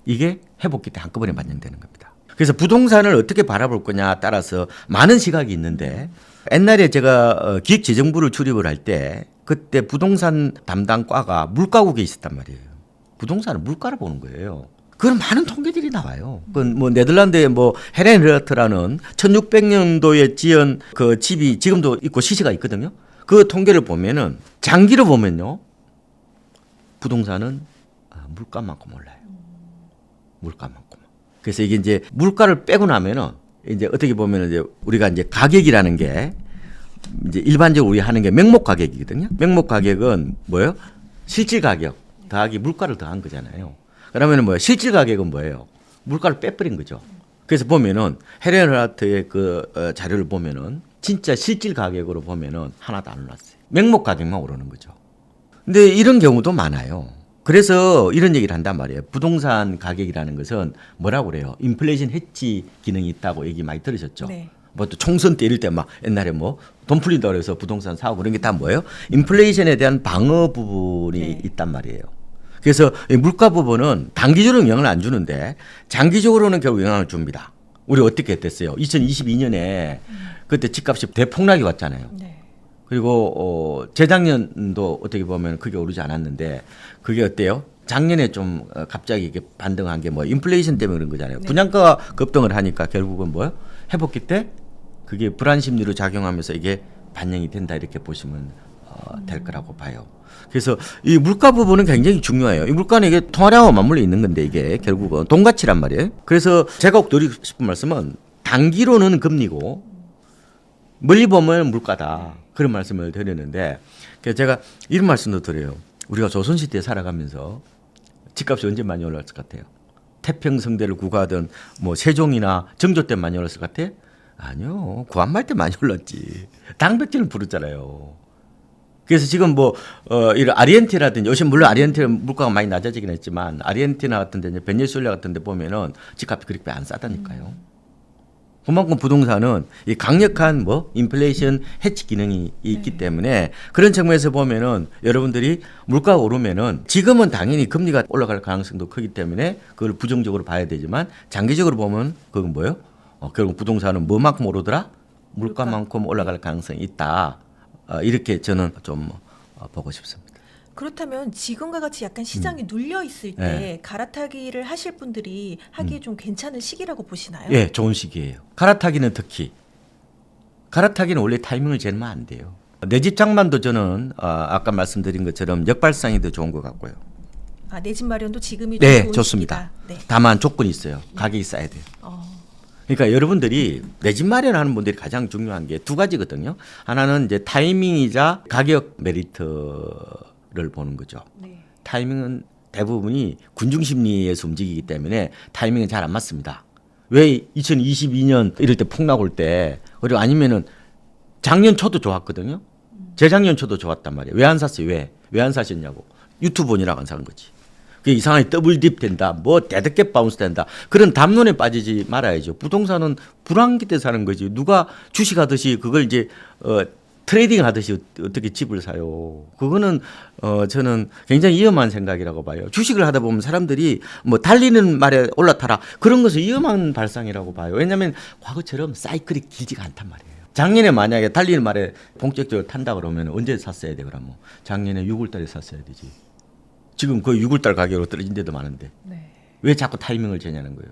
이게 회복기 때 한꺼번에 반영되는 겁니다. 그래서 부동산을 어떻게 바라볼 거냐 따라서 많은 시각이 있는데 옛날에 제가 기획재정부를 출입을 할 때 그때 부동산 담당 과가 물가국에 있었단 말이에요. 부동산은 물가를 보는 거예요. 그런 많은 통계들이 나와요. 그건 뭐 네덜란드의 뭐 헤렌르트라는 1600년도에 지은 그 집이 지금도 있고 시세가 있거든요. 그 통계를 보면은 장기로 보면요. 부동산은 물가만큼 올라요. 물가만큼. 그래서 이게 이제 물가를 빼고 나면은 이제 어떻게 보면은 이제 우리가 이제 가격이라는 게 이제 일반적으로 우리 하는 게 명목 가격이거든요. 명목 가격은 뭐예요? 실질 가격 더하기 물가를 더한 거잖아요. 그러면은 뭐예요? 실질 가격은 뭐예요? 물가를 빼버린 거죠. 그래서 보면은 헤렌하트의 그 자료를 보면은 진짜 실질 가격으로 보면은 하나도 안 올랐어요. 명목 가격만 오르는 거죠. 근데 이런 경우도 많아요. 그래서 이런 얘기를 한단 말이에요. 부동산 가격이라는 것은 뭐라고 그래요? 인플레이션 해지 기능이 있다고 얘기 많이 들으셨죠? 네. 뭐 또 총선 때 이럴 때 막 옛날에 뭐 돈 풀린다고 해서 부동산 사고 그런 게 다 뭐예요? 인플레이션에 대한 방어 부분이 네. 있단 말이에요. 그래서 이 물가 부분은 단기적으로 영향을 안 주는데 장기적으로는 결국 영향을 줍니다. 우리 어떻게 했댔어요? 2022년에 그때 집값이 대폭락이 왔잖아요. 네. 그리고 재작년도 어떻게 보면 크게 오르지 않았는데 그게 어때요? 작년에 좀 갑자기 이게 반등한 게 뭐 인플레이션 때문에 그런 거잖아요. 네. 분양가가 급등을 하니까 결국은 뭐요? 회복기 때 그게 불안 심리로 작용하면서 이게 반영이 된다 이렇게 보시면 될 거라고 봐요. 그래서 이 물가 부분은 굉장히 중요해요. 이 물가는 이게 통화량과 맞물려 있는 건데 이게 결국은 돈 가치란 말이에요. 그래서 제가 꼭 드리고 싶은 말씀은 단기로는 금리고 멀리 보면 물가다. 그런 말씀을 드리는데 그래서 제가 이런 말씀도 드려요. 우리가 조선시대에 살아가면서 집값이 언제 많이 올랐을 것 같아요? 태평성대를 구가하던 뭐 세종이나 정조 때 많이 올랐을 것 같아요? 아니요. 구한말 때 많이 올랐지. 당백제를 부르잖아요. 그래서 지금 뭐 이런 아르헨티나라든지 요즘 물론 아르헨티나 물가가 많이 낮아지긴 했지만 아르헨티나 같은 데 이제 베네수엘라 같은 데 보면은 집값이 그렇게 안 싸다니까요. 그만큼 부동산은 이 강력한 뭐 인플레이션 해치 기능이 있기 때문에 그런 측면에서 보면은 여러분들이 물가가 오르면은 지금은 당연히 금리가 올라갈 가능성도 크기 때문에 그걸 부정적으로 봐야 되지만 장기적으로 보면 그건 뭐예요? 결국 부동산은 뭐만큼 오르더라? 물가만큼 올라갈 가능성이 있다. 이렇게 저는 좀 보고 싶습니다. 그렇다면 지금과 같이 약간 시장이 눌려 있을 때 네. 갈아타기를 하실 분들이 하기에 좀 괜찮은 시기라고 보시나요? 예, 좋은 시기예요. 갈아타기는 특히. 갈아타기는 원래 타이밍을 재면 안 돼요. 내 집 장만도 저는 아까 말씀드린 것처럼 역발상이 더 좋은 것 같고요. 아, 내 집 마련도 지금이 네, 좋은 좋습니다. 시기다. 네. 다만 조건이 있어요. 가격이 싸야 돼요. 그러니까 여러분들이 내 집 마련하는 분들이 가장 중요한 게 두 가지거든요. 하나는 이제 타이밍이자 가격 메리트를 보는 거죠. 네. 타이밍은 대부분이 군중 심리에서 움직이기 때문에 타이밍은 잘 안 맞습니다. 왜 2022년 이럴 때 폭락 올 때 그리고 아니면은 작년 초도 좋았거든요. 재작년 초도 좋았단 말이에요. 왜 안 샀어요? 왜 안 사셨냐고. 유튜브 보느라고 안 사는 거지. 그 이상하게 더블 딥 된다. 뭐 대득게 바운스 된다. 그런 담론에 빠지지 말아야죠. 부동산은 불황기 때 사는 거지. 누가 주식하듯이 그걸 이제 트레이딩 하듯이 어떻게 집을 사요. 그거는 저는 굉장히 위험한 생각이라고 봐요. 주식을 하다 보면 사람들이 뭐 달리는 말에 올라타라. 그런 것은 위험한 발상이라고 봐요. 왜냐하면 과거처럼 사이클이 길지가 않단 말이에요. 작년에 만약에 달리는 말에 본격적으로 탄다 그러면 언제 샀어야 돼? 그러면 작년에 6월 달에 샀어야 되지. 지금 거의 6월 달 가격으로 떨어진 데도 많은데 네. 왜 자꾸 타이밍을 재냐는 거예요.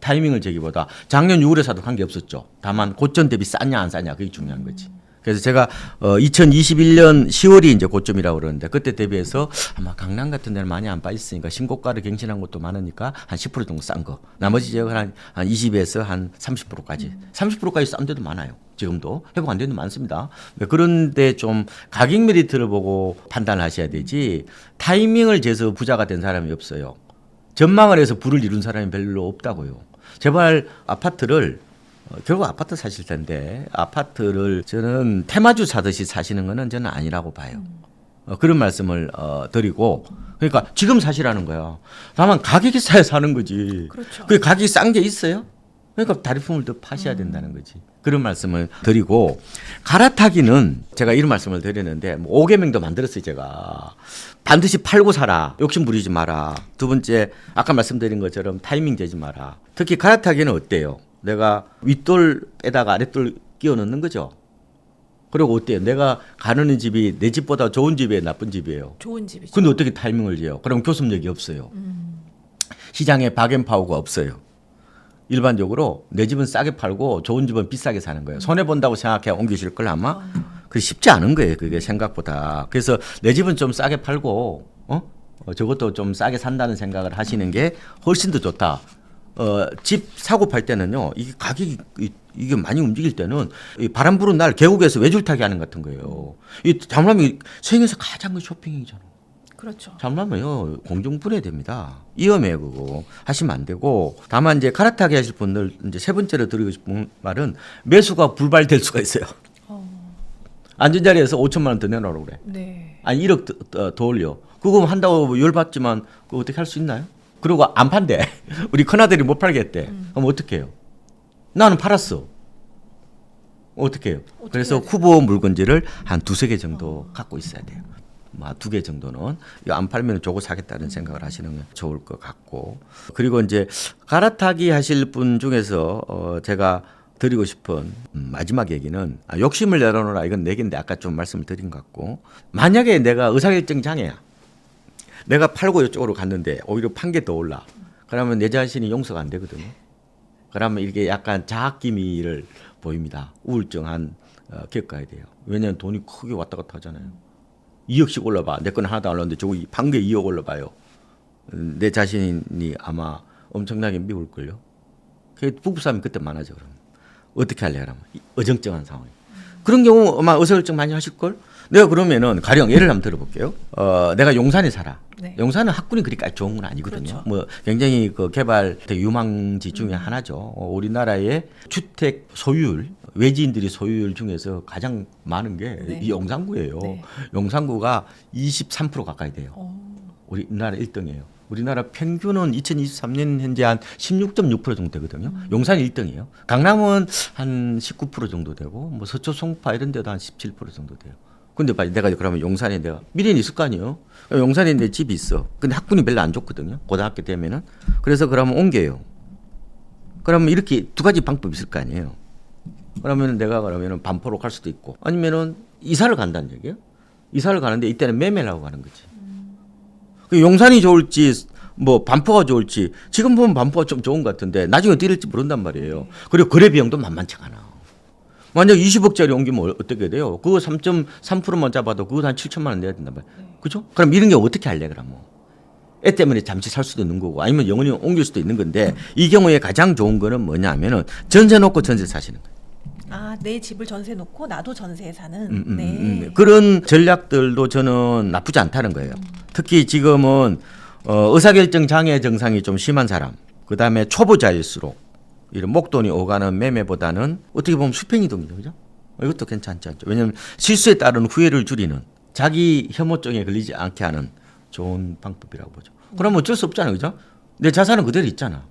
타이밍을 재기보다 작년 6월에 사도 관계 없었죠. 다만 고점 대비 싸냐 안 싸냐 그게 중요한 거지. 그래서 제가 2021년 10월이 이제 고점이라고 그러는데 그때 대비해서 아마 강남 같은 데는 많이 안 빠졌으니까 신고가를 갱신한 것도 많으니까 한 10% 정도 싼 거. 나머지 지역은 한 20에서 한 30%까지. 30%까지 싼 데도 많아요. 지금도 회복 안 되는 데 많습니다. 그런데 좀 가격 메리트를 보고 판단을 하셔야 되지 타이밍을 재서 부자가 된 사람이 없어요. 전망을 해서 부를 이룬 사람이 별로 없다고요. 제발 아파트를 결국 아파트 사실 텐데 아파트를 저는 테마주 사듯이 사시는 거는 저는 아니라고 봐요. 그런 말씀을 드리고 그러니까 지금 사시라는 거야. 다만 가격이 싸야 사는 거지. 그렇죠. 그 가격이 싼 게 있어요? 그러니까 다리품을 더 파셔야 된다는 거지. 그런 말씀을 드리고 갈아타기는 제가 이런 말씀을 드리는데 뭐 5개명도 만들었어요 제가. 반드시 팔고 사라. 욕심 부리지 마라. 두 번째 아까 말씀드린 것처럼 타이밍 재지 마라. 특히 갈아타기는 어때요? 내가 윗돌 빼다가 아랫돌 끼워 넣는 거죠. 그리고 어때요? 내가 가는 집이 내 집보다 좋은 집이에요? 나쁜 집이에요? 좋은 집이죠. 근데 어떻게 타이밍을 재요? 그럼 교섭력이 없어요. 시장에 박앤파워가 없어요. 일반적으로 내 집은 싸게 팔고 좋은 집은 비싸게 사는 거예요. 손해본다고 생각해 옮기실 걸 아마? 그게 쉽지 않은 거예요. 그게 생각보다. 그래서 내 집은 좀 싸게 팔고 저것도 좀 싸게 산다는 생각을 하시는 게 훨씬 더 좋다. 집 사고 팔 때는요, 이게 가격이 이게 많이 움직일 때는 이 바람 부는 날 계곡에서 외줄타기 하는 것 같은 거예요. 이 잘못하면 세상에서 가장 큰 쇼핑이잖아. 그렇죠. 잘못하면요 공정분해됩니다. 위험해요 그거 하시면 안 되고 다만 이제 갈아타기 하실 분들 이제 세 번째로 드리고 싶은 말은 매수가 불발될 수가 있어요. 앉은 자리에서 5천만 원 더 내놓으라고 그래. 네. 아니 1억 더 올려. 그거 한다고 열받지만 그거 어떻게 할 수 있나요? 그리고 안 판대. 우리 큰아들이 못 팔겠대. 그럼 어떻게 해요? 나는 팔았어. 어떻게 해요? 그래서 해야 돼요? 후보 물건지를 한 두세 개 정도 갖고 있어야 돼요. 뭐 두 개 정도는 이거 안 팔면 저거 사겠다는 생각을 하시는 게 좋을 것 같고. 그리고 이제 갈아타기 하실 분 중에서 제가 드리고 싶은 마지막 얘기는 욕심을 내려놓으라 이건 내 얘기인데 아까 좀 말씀을 드린 것 같고, 만약에 내가 의사결정 장애야. 내가 팔고 이쪽으로 갔는데 오히려 판 게 더 올라. 그러면 내 자신이 용서가 안 되거든요. 그러면 이게 약간 자학기미를 보입니다. 우울증한 겪어야 돼요. 왜냐하면 돈이 크게 왔다 갔다 하잖아요. 2억씩 올라봐. 내 건 하나도 안 올랐는데 저거 판 게 2억 올라봐요. 내 자신이 아마 엄청나게 미울걸요. 부부싸움이 그때 많아져. 그러면 어떻게 할래? 그러면 어정쩡한 상황. 그런 경우 아마 의사결정 많이 하실걸? 내가 그러면은 가령 예를 한번 들어볼게요. 내가 용산에 살아. 네. 용산은 학군이 그렇게 좋은 건 아니거든요. 그렇죠. 뭐 굉장히 그 개발 되게 유망지 중에 하나죠. 우리나라의 주택 소유율, 외지인들이 소유율 중에서 가장 많은 게 네. 이 용산구예요. 네. 용산구가 23% 가까이 돼요. 우리나라 1등이에요. 우리나라 평균은 2023년 현재 한 16.6% 정도 되거든요. 용산이 1등이에요. 강남은 한 19% 정도 되고, 뭐 서초, 송파 이런 데도 한 17% 정도 돼요. 근데 내가 그러면 용산에 내가 미련이 있을 거 아니에요. 용산에 내 집이 있어. 근데 학군이 별로 안 좋거든요. 고등학교 되면은. 그래서 그러면 옮겨요. 그러면 이렇게 두 가지 방법이 있을 거 아니에요. 그러면 내가 그러면은 반포로 갈 수도 있고, 아니면은 이사를 간다는 얘기예요. 이사를 가는데 이때는 매매를 하고 가는 거지. 그 용산이 좋을지 뭐 반포가 좋을지 지금 보면 반포가 좀 좋은 것 같은데 나중에 어떻게 될지 모른단 말이에요. 그리고 거래 비용도 만만치가 않아. 만약 20억짜리 옮기면 어떻게 돼요? 그거 3.3%만 잡아도 그거 한 7천만 원 내야 된단 말이에요. 그죠? 그럼 이런 게 어떻게 할래 그러면? 애 때문에 잠시 살 수도 있는 거고 아니면 영원히 옮길 수도 있는 건데 이 경우에 가장 좋은 거는 뭐냐 하면은 전세 놓고 전세 사시는 거예요. 아, 내 집을 전세 놓고 나도 전세에 사는. 네. 그런 전략들도 저는 나쁘지 않다는 거예요. 특히 지금은 의사결정 장애 증상이 좀 심한 사람, 그 다음에 초보자일수록 이런 목돈이 오가는 매매보다는 어떻게 보면 수평이동이죠, 그죠? 이것도 괜찮지 않죠. 왜냐하면 실수에 따른 후회를 줄이는 자기 혐오증에 걸리지 않게 하는 좋은 방법이라고 보죠. 그러면 어쩔 수 없잖아요, 그죠? 내 자산은 그대로 있잖아.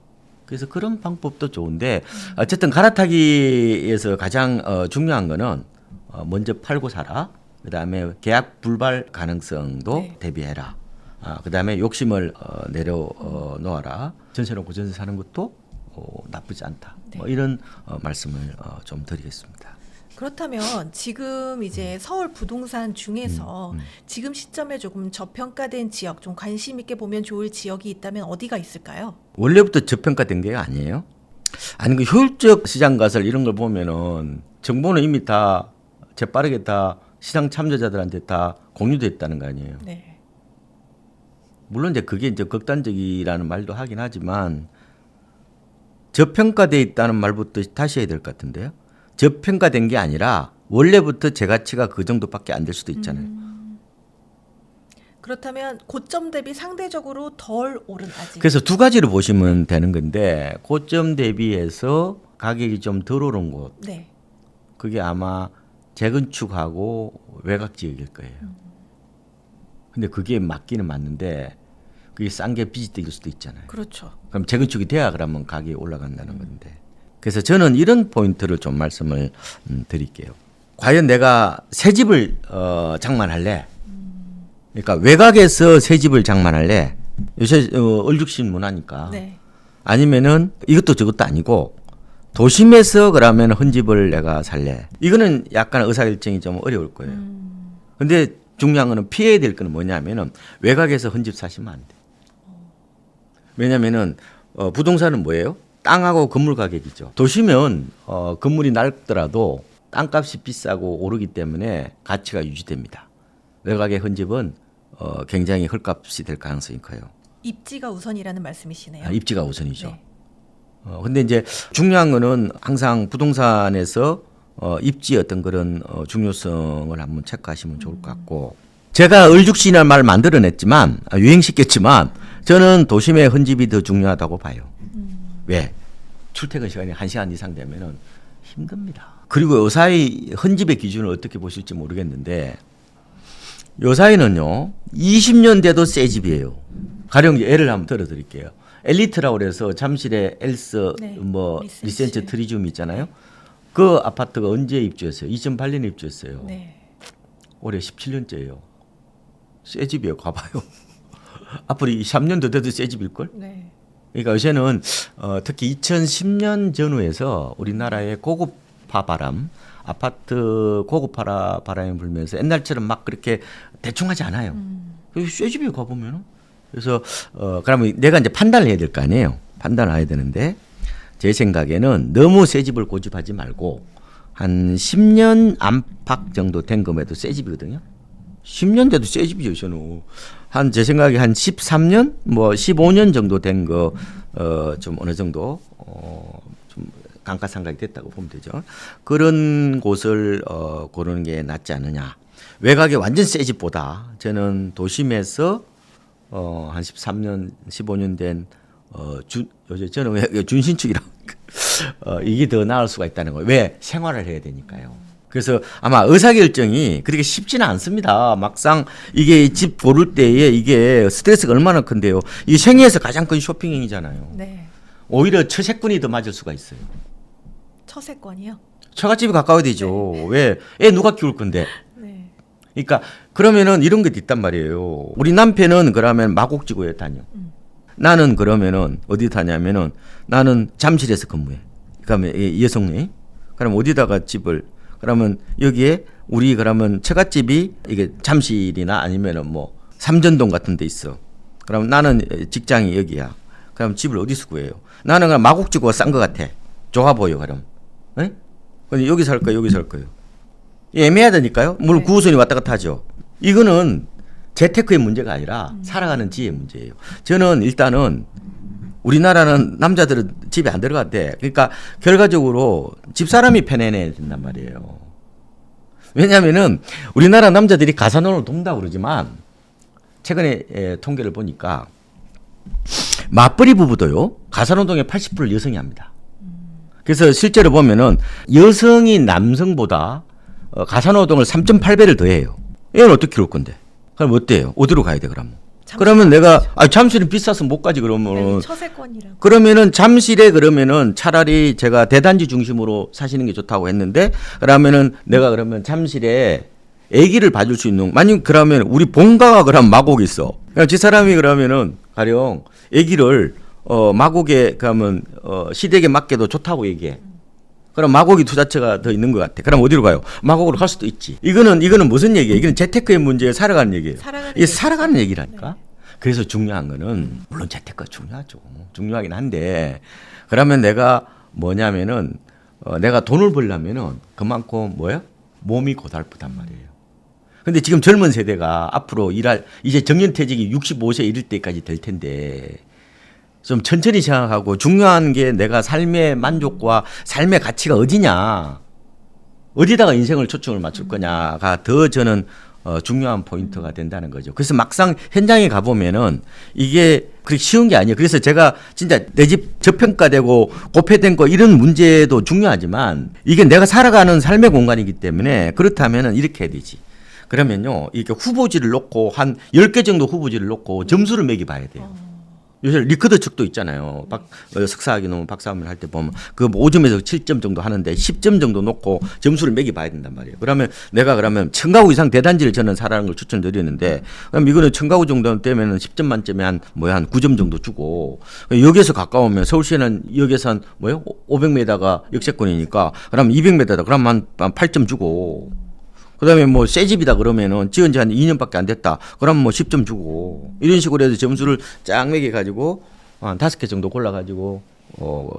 그래서 그런 방법도 좋은데 어쨌든 갈아타기에서 가장 중요한 거는 먼저 팔고 살아. 그다음에 계약 불발 가능성도 네. 대비해라. 그다음에 욕심을 내려놓아라. 전세 놓고 전세 사는 것도 나쁘지 않다. 네. 뭐 이런 말씀을 좀 드리겠습니다. 그렇다면 지금 이제 서울 부동산 중에서 지금 시점에 조금 저평가된 지역, 좀 관심 있게 보면 좋을 지역이 있다면 어디가 있을까요? 원래부터 저평가된 게 아니에요? 아니 그 효율적 시장 가설 이런 걸 보면은 정보는 이미 다 재빠르게 다 시장 참여자들한테 다 공유됐다는 거 아니에요. 네. 물론 이제 그게 이제 극단적이라는 말도 하긴 하지만 저평가돼 있다는 말부터 다시 해야 될 것 같은데요. 저평가된 게 아니라 원래부터 재가치가 그 정도밖에 안 될 수도 있잖아요. 그렇다면 고점 대비 상대적으로 덜 오른 아직. 그래서 두 가지로 보시면 되는 건데 고점 대비해서 가격이 좀 덜 오른 곳, 네. 그게 아마 재건축하고 외곽 지역일 거예요. 근데 그게 맞기는 맞는데 그게 싼 게 비지떡일 수도 있잖아요. 그렇죠. 그럼 재건축이 돼야 그러면 가격이 올라간다는 건데. 그래서 저는 이런 포인트를 좀 말씀을 드릴게요. 과연 내가 새 집을 장만할래? 그러니까 외곽에서 새 집을 장만할래? 요새 얼죽신 문화니까. 네. 아니면은 이것도 저것도 아니고 도심에서 그러면 헌집을 내가 살래? 이거는 약간 의사결정이 좀 어려울 거예요. 근데 중요한 거는 피해야 될 거는 뭐냐면은 외곽에서 헌집 사시면 안 돼. 왜냐면은 부동산은 뭐예요? 땅하고 건물 가격이죠. 도시면 건물이 낡더라도 땅값이 비싸고 오르기 때문에 가치가 유지됩니다. 외곽의 헌집은 굉장히 헐값이 될 가능성이 커요. 입지가 우선이라는 말씀이시네요. 입지가 우선이죠. 네. 근데 이제 중요한 거는 항상 부동산에서 입지의 어떤 그런 중요성을 한번 체크하시면 좋을 것 같고, 제가 얼죽신이라는 말을 만들어냈지만 유행시켰지만 저는 도심의 헌집이 더 중요하다고 봐요. 왜? 출퇴근 시간이 1시간 이상 되면은 힘듭니다. 그리고 요 사이 헌집의 기준을 어떻게 보실지 모르겠는데 요 사이는요 20년 돼도 새 집이에요. 가령 예를 한번 들어드릴게요. 엘리트라고 그래서 잠실에 엘스 네, 뭐 리센츠. 리센츠 트리움 있잖아요. 그 아파트가 언제 입주했어요? 2008년에 입주했어요. 네. 올해 17년째예요. 새 집이에요. 가봐요. 앞으로 3년 더 돼도 새 집일걸? 네. 그러니까 요새는 특히 2010년 전후에서 우리나라의 고급화 바람, 아파트 고급화 바람이 불면서 옛날처럼 막 그렇게 대충 하지 않아요. 그래서 새 집에 가보면은 그래서 그러면 내가 이제 판단을 해야 될 거 아니에요. 판단을 해야 되는데 제 생각에는 너무 새 집을 고집하지 말고 한 10년 안팎 정도 된 거에도 새 집이거든요. 10년 돼도 새 집이죠, 저는. 한 제 생각에 한 13년, 뭐 15년 정도 된 거 좀 어느 정도 좀 감가상각이 됐다고 보면 되죠. 그런 곳을 고르는 게 낫지 않느냐. 외곽에 완전 새 집보다 저는 도심에서 한 13년, 15년 된 요새 저는 왜 준신축이라고 이게 더 나을 수가 있다는 거예요. 왜? 생활을 해야 되니까요. 그래서 아마 의사결정이 그렇게 쉽지는 않습니다. 막상 이게 집 고를 때에 이게 스트레스가 얼마나 큰데요. 이게 생애에서 가장 큰 쇼핑행위잖아요. 네. 오히려 처세권이 더 맞을 수가 있어요. 처세권이요? 처갓집이 가까워야 되죠. 왜? 애 누가 키울 건데. 네. 그러니까 그러면은 이런 게 있단 말이에요. 우리 남편은 그러면 마곡지구에 다녀. 나는 그러면은 어디 다냐면은 나는 잠실에서 근무해. 그러면 여성네. 그럼 어디다가 집을 그러면 여기에 우리 그러면 처갓집이 이게 잠실이나 아니면은 뭐 삼전동 같은 데 있어. 그럼 나는 직장이 여기야. 그럼 집을 어디서 구해요? 나는 그냥 마곡지구가 싼 것 같아. 좋아 보여 그럼. 에? 근데 여기 살 거예요, 여기 살 거예요. 애매하다니까요. 물론 네. 9호선이 왔다 갔다 하죠. 이거는 재테크의 문제가 아니라 살아가는 지혜의 문제예요. 저는 일단은 우리나라는 남자들은 집에 안 들어갔대. 그러니까 결과적으로 집사람이 편해내야 된단 말이에요. 왜냐하면은 우리나라 남자들이 가사노를 돕는다고 그러지만 최근에 통계를 보니까 맞벌이 부부도요 가사노동의 80%를 여성이 합니다. 그래서 실제로 보면은 여성이 남성보다 가사노동을 3.8배를 더 해요. 얘는 어떻게 키울 건데? 그럼 어때요? 어디로 가야 돼 그러면? 그러면 내가 잠실은 비싸서 못 가지 그러면 네, 처세권이라고. 그러면은 잠실에 그러면은 차라리 제가 대단지 중심으로 사시는 게 좋다고 했는데 그러면은 내가 그러면 잠실에 아기를 봐줄 수 있는 만약 그러면 우리 본가가 그럼 마곡에 있어. 그럼 지 사람이 그러면은 가령 아기를 마곡에 가면 시댁에 맡겨도 좋다고 얘기해. 그럼 마곡이 투자처가 더 있는 것 같아. 그럼 어디로 가요? 마곡으로 갈 수도 있지. 이거는 무슨 얘기예요? 이거는 재테크의 문제에 살아가는 얘기예요. 이게 살아가는 얘기라니까. 네. 그래서 중요한 거는 물론 재테크가 중요하죠. 중요하긴 한데 그러면 내가 뭐냐면은 내가 돈을 벌려면은 그만큼 뭐야? 몸이 고달프단 말이에요. 근데 지금 젊은 세대가 앞으로 이제 정년퇴직이 65세 이를 때까지 될 텐데 좀 천천히 생각하고 중요한 게 내가 삶의 만족과 삶의 가치가 어디냐 어디다가 인생을 초점을 맞출 거냐가 더 저는 중요한 포인트가 된다는 거죠. 그래서 막상 현장에 가보면은 이게 그렇게 쉬운 게 아니에요. 그래서 제가 진짜 내 집 저평가되고 고폐된 거 이런 문제도 중요하지만 이게 내가 살아가는 삶의 공간이기 때문에 그렇다면은 이렇게 해야 되지. 그러면요 이렇게 후보지를 놓고 한 10개 정도 후보지를 놓고 점수를 매겨 봐야 돼요. 요새 리커더 측도 있잖아요. 석사학위 놓으면 박사학위를 할 때 보면 그 5점에서 7점 정도 하는데 10점 정도 놓고 점수를 매겨 봐야 된단 말이에요. 그러면 내가 그러면 청가구 이상 대단지를 저는 사라는 걸 추천드리는데 그럼 이거는 청가구 정도 되면은 10점 만점에 한 9점 정도 주고 역에서 가까우면 서울시는 역에서 한 500m가 역세권이니까 그럼 200m다. 그럼 한 8점 주고 그다음에 뭐 새 집이다 그러면은 지은 지 한 2년밖에 안 됐다. 그럼 뭐 10점 주고 이런 식으로 해서 점수를 쫙 매겨 가지고 한 5개 정도 골라 가지고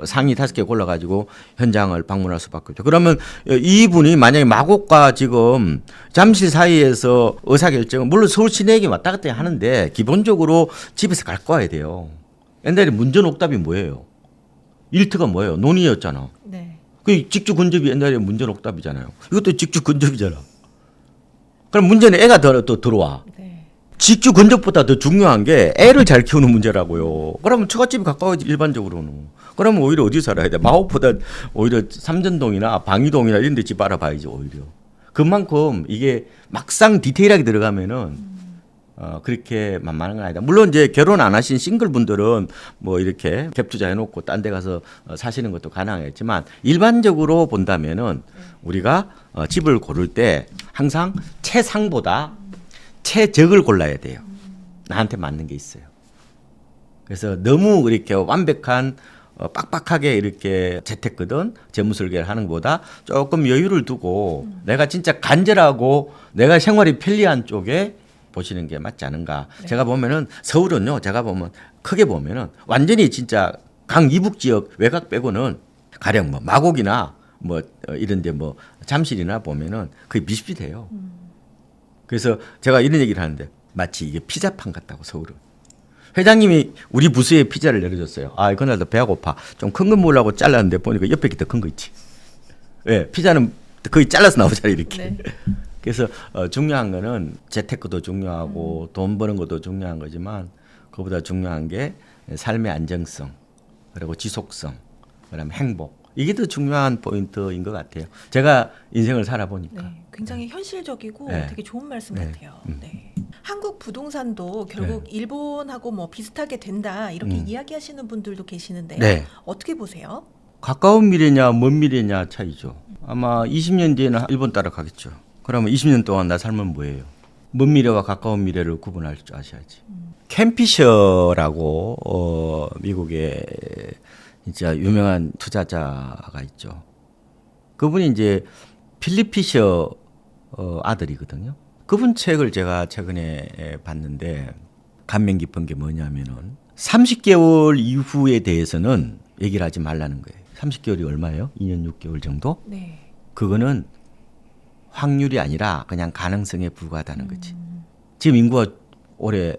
상위 5개 골라 가지고 현장을 방문할 수밖에 없죠. 그러면 이분이 만약에 마곡과 지금 잠실 사이에서 의사결정은 물론 서울 시내에게 왔다 갔다 하는데 기본적으로 집에서 갈 거야 돼요. 옛날에 문전옥답이 뭐예요? 일트가 뭐예요? 논의였잖아. 네. 그 직주 근접이 옛날에 문전옥답이잖아요. 이것도 직주 근접이잖아. 그럼 문제는 애가 또 들어와. 네. 직주 근접보다 더 중요한 게 애를 잘 키우는 문제라고요. 그러면 처갓집이 가까워지 일반적으로는. 그러면 오히려 어디 살아야 돼? 마포보다 오히려 삼전동이나 방이동이나 이런 데 집 알아봐야지 오히려. 그만큼 이게 막상 디테일하게 들어가면은 그렇게 만만한 건 아니다. 물론 이제 결혼 안 하신 싱글 분들은 뭐 이렇게 갭 투자 해놓고 딴 데 가서 사시는 것도 가능하겠지만 일반적으로 본다면은 우리가 집을 고를 때 항상 최상보다 최적을 골라야 돼요. 나한테 맞는 게 있어요. 그래서 너무 이렇게 완벽한 빡빡하게 이렇게 재테크든 재무 설계를 하는 것보다 조금 여유를 두고 내가 진짜 간절하고 내가 생활이 편리한 쪽에 보시는 게 맞지 않은가. 네. 제가 보면은 서울은요, 제가 보면 크게 보면은 완전히 진짜 강 이북 지역 외곽 빼고는 가령 뭐 마곡이나 뭐 이런데 뭐 잠실이나 보면은 거의 비슷비슷해요. 그래서 제가 이런 얘기를 하는데 마치 이게 피자판 같다고 서울은. 회장님이 우리 부스에 피자를 내려줬어요. 아, 그날도 배가 고파. 좀 큰 거 먹으려고 잘랐는데 보니까 옆에 더 큰 거 있지. 예, 피자는 거의 잘라서 나오잖아요, 이렇게. 네. 그래서 중요한 거는 재테크도 중요하고 돈 버는 것도 중요한 거지만 그보다 중요한 게 삶의 안정성, 그리고 지속성, 그다음에 행복. 이게 더 중요한 포인트인 것 같아요. 제가 인생을 살아보니까. 네, 굉장히 현실적이고 네. 되게 좋은 말씀 네. 같아요. 네. 한국 부동산도 결국 일본하고 뭐 비슷하게 된다 이렇게 이야기하시는 분들도 계시는데요. 네. 어떻게 보세요? 가까운 미래냐 먼 미래냐 차이죠. 아마 20년 뒤에는 일본 따라가겠죠. 그러면 20년 동안 나 삶은 뭐예요? 먼 미래와 가까운 미래를 구분할 줄 아셔야지. 캔 피셔라고 미국의 진짜 유명한 투자자가 있죠. 그분이 이제 필립 피셔 아들이거든요. 그분 책을 제가 최근에 봤는데 감명 깊은 게 뭐냐면은 30개월 이후에 대해서는 얘기를 하지 말라는 거예요. 30개월이 얼마예요? 2년 6개월 정도? 네. 그거는 확률이 아니라 그냥 가능성에 불과하다는 거지. 지금 인구가 올해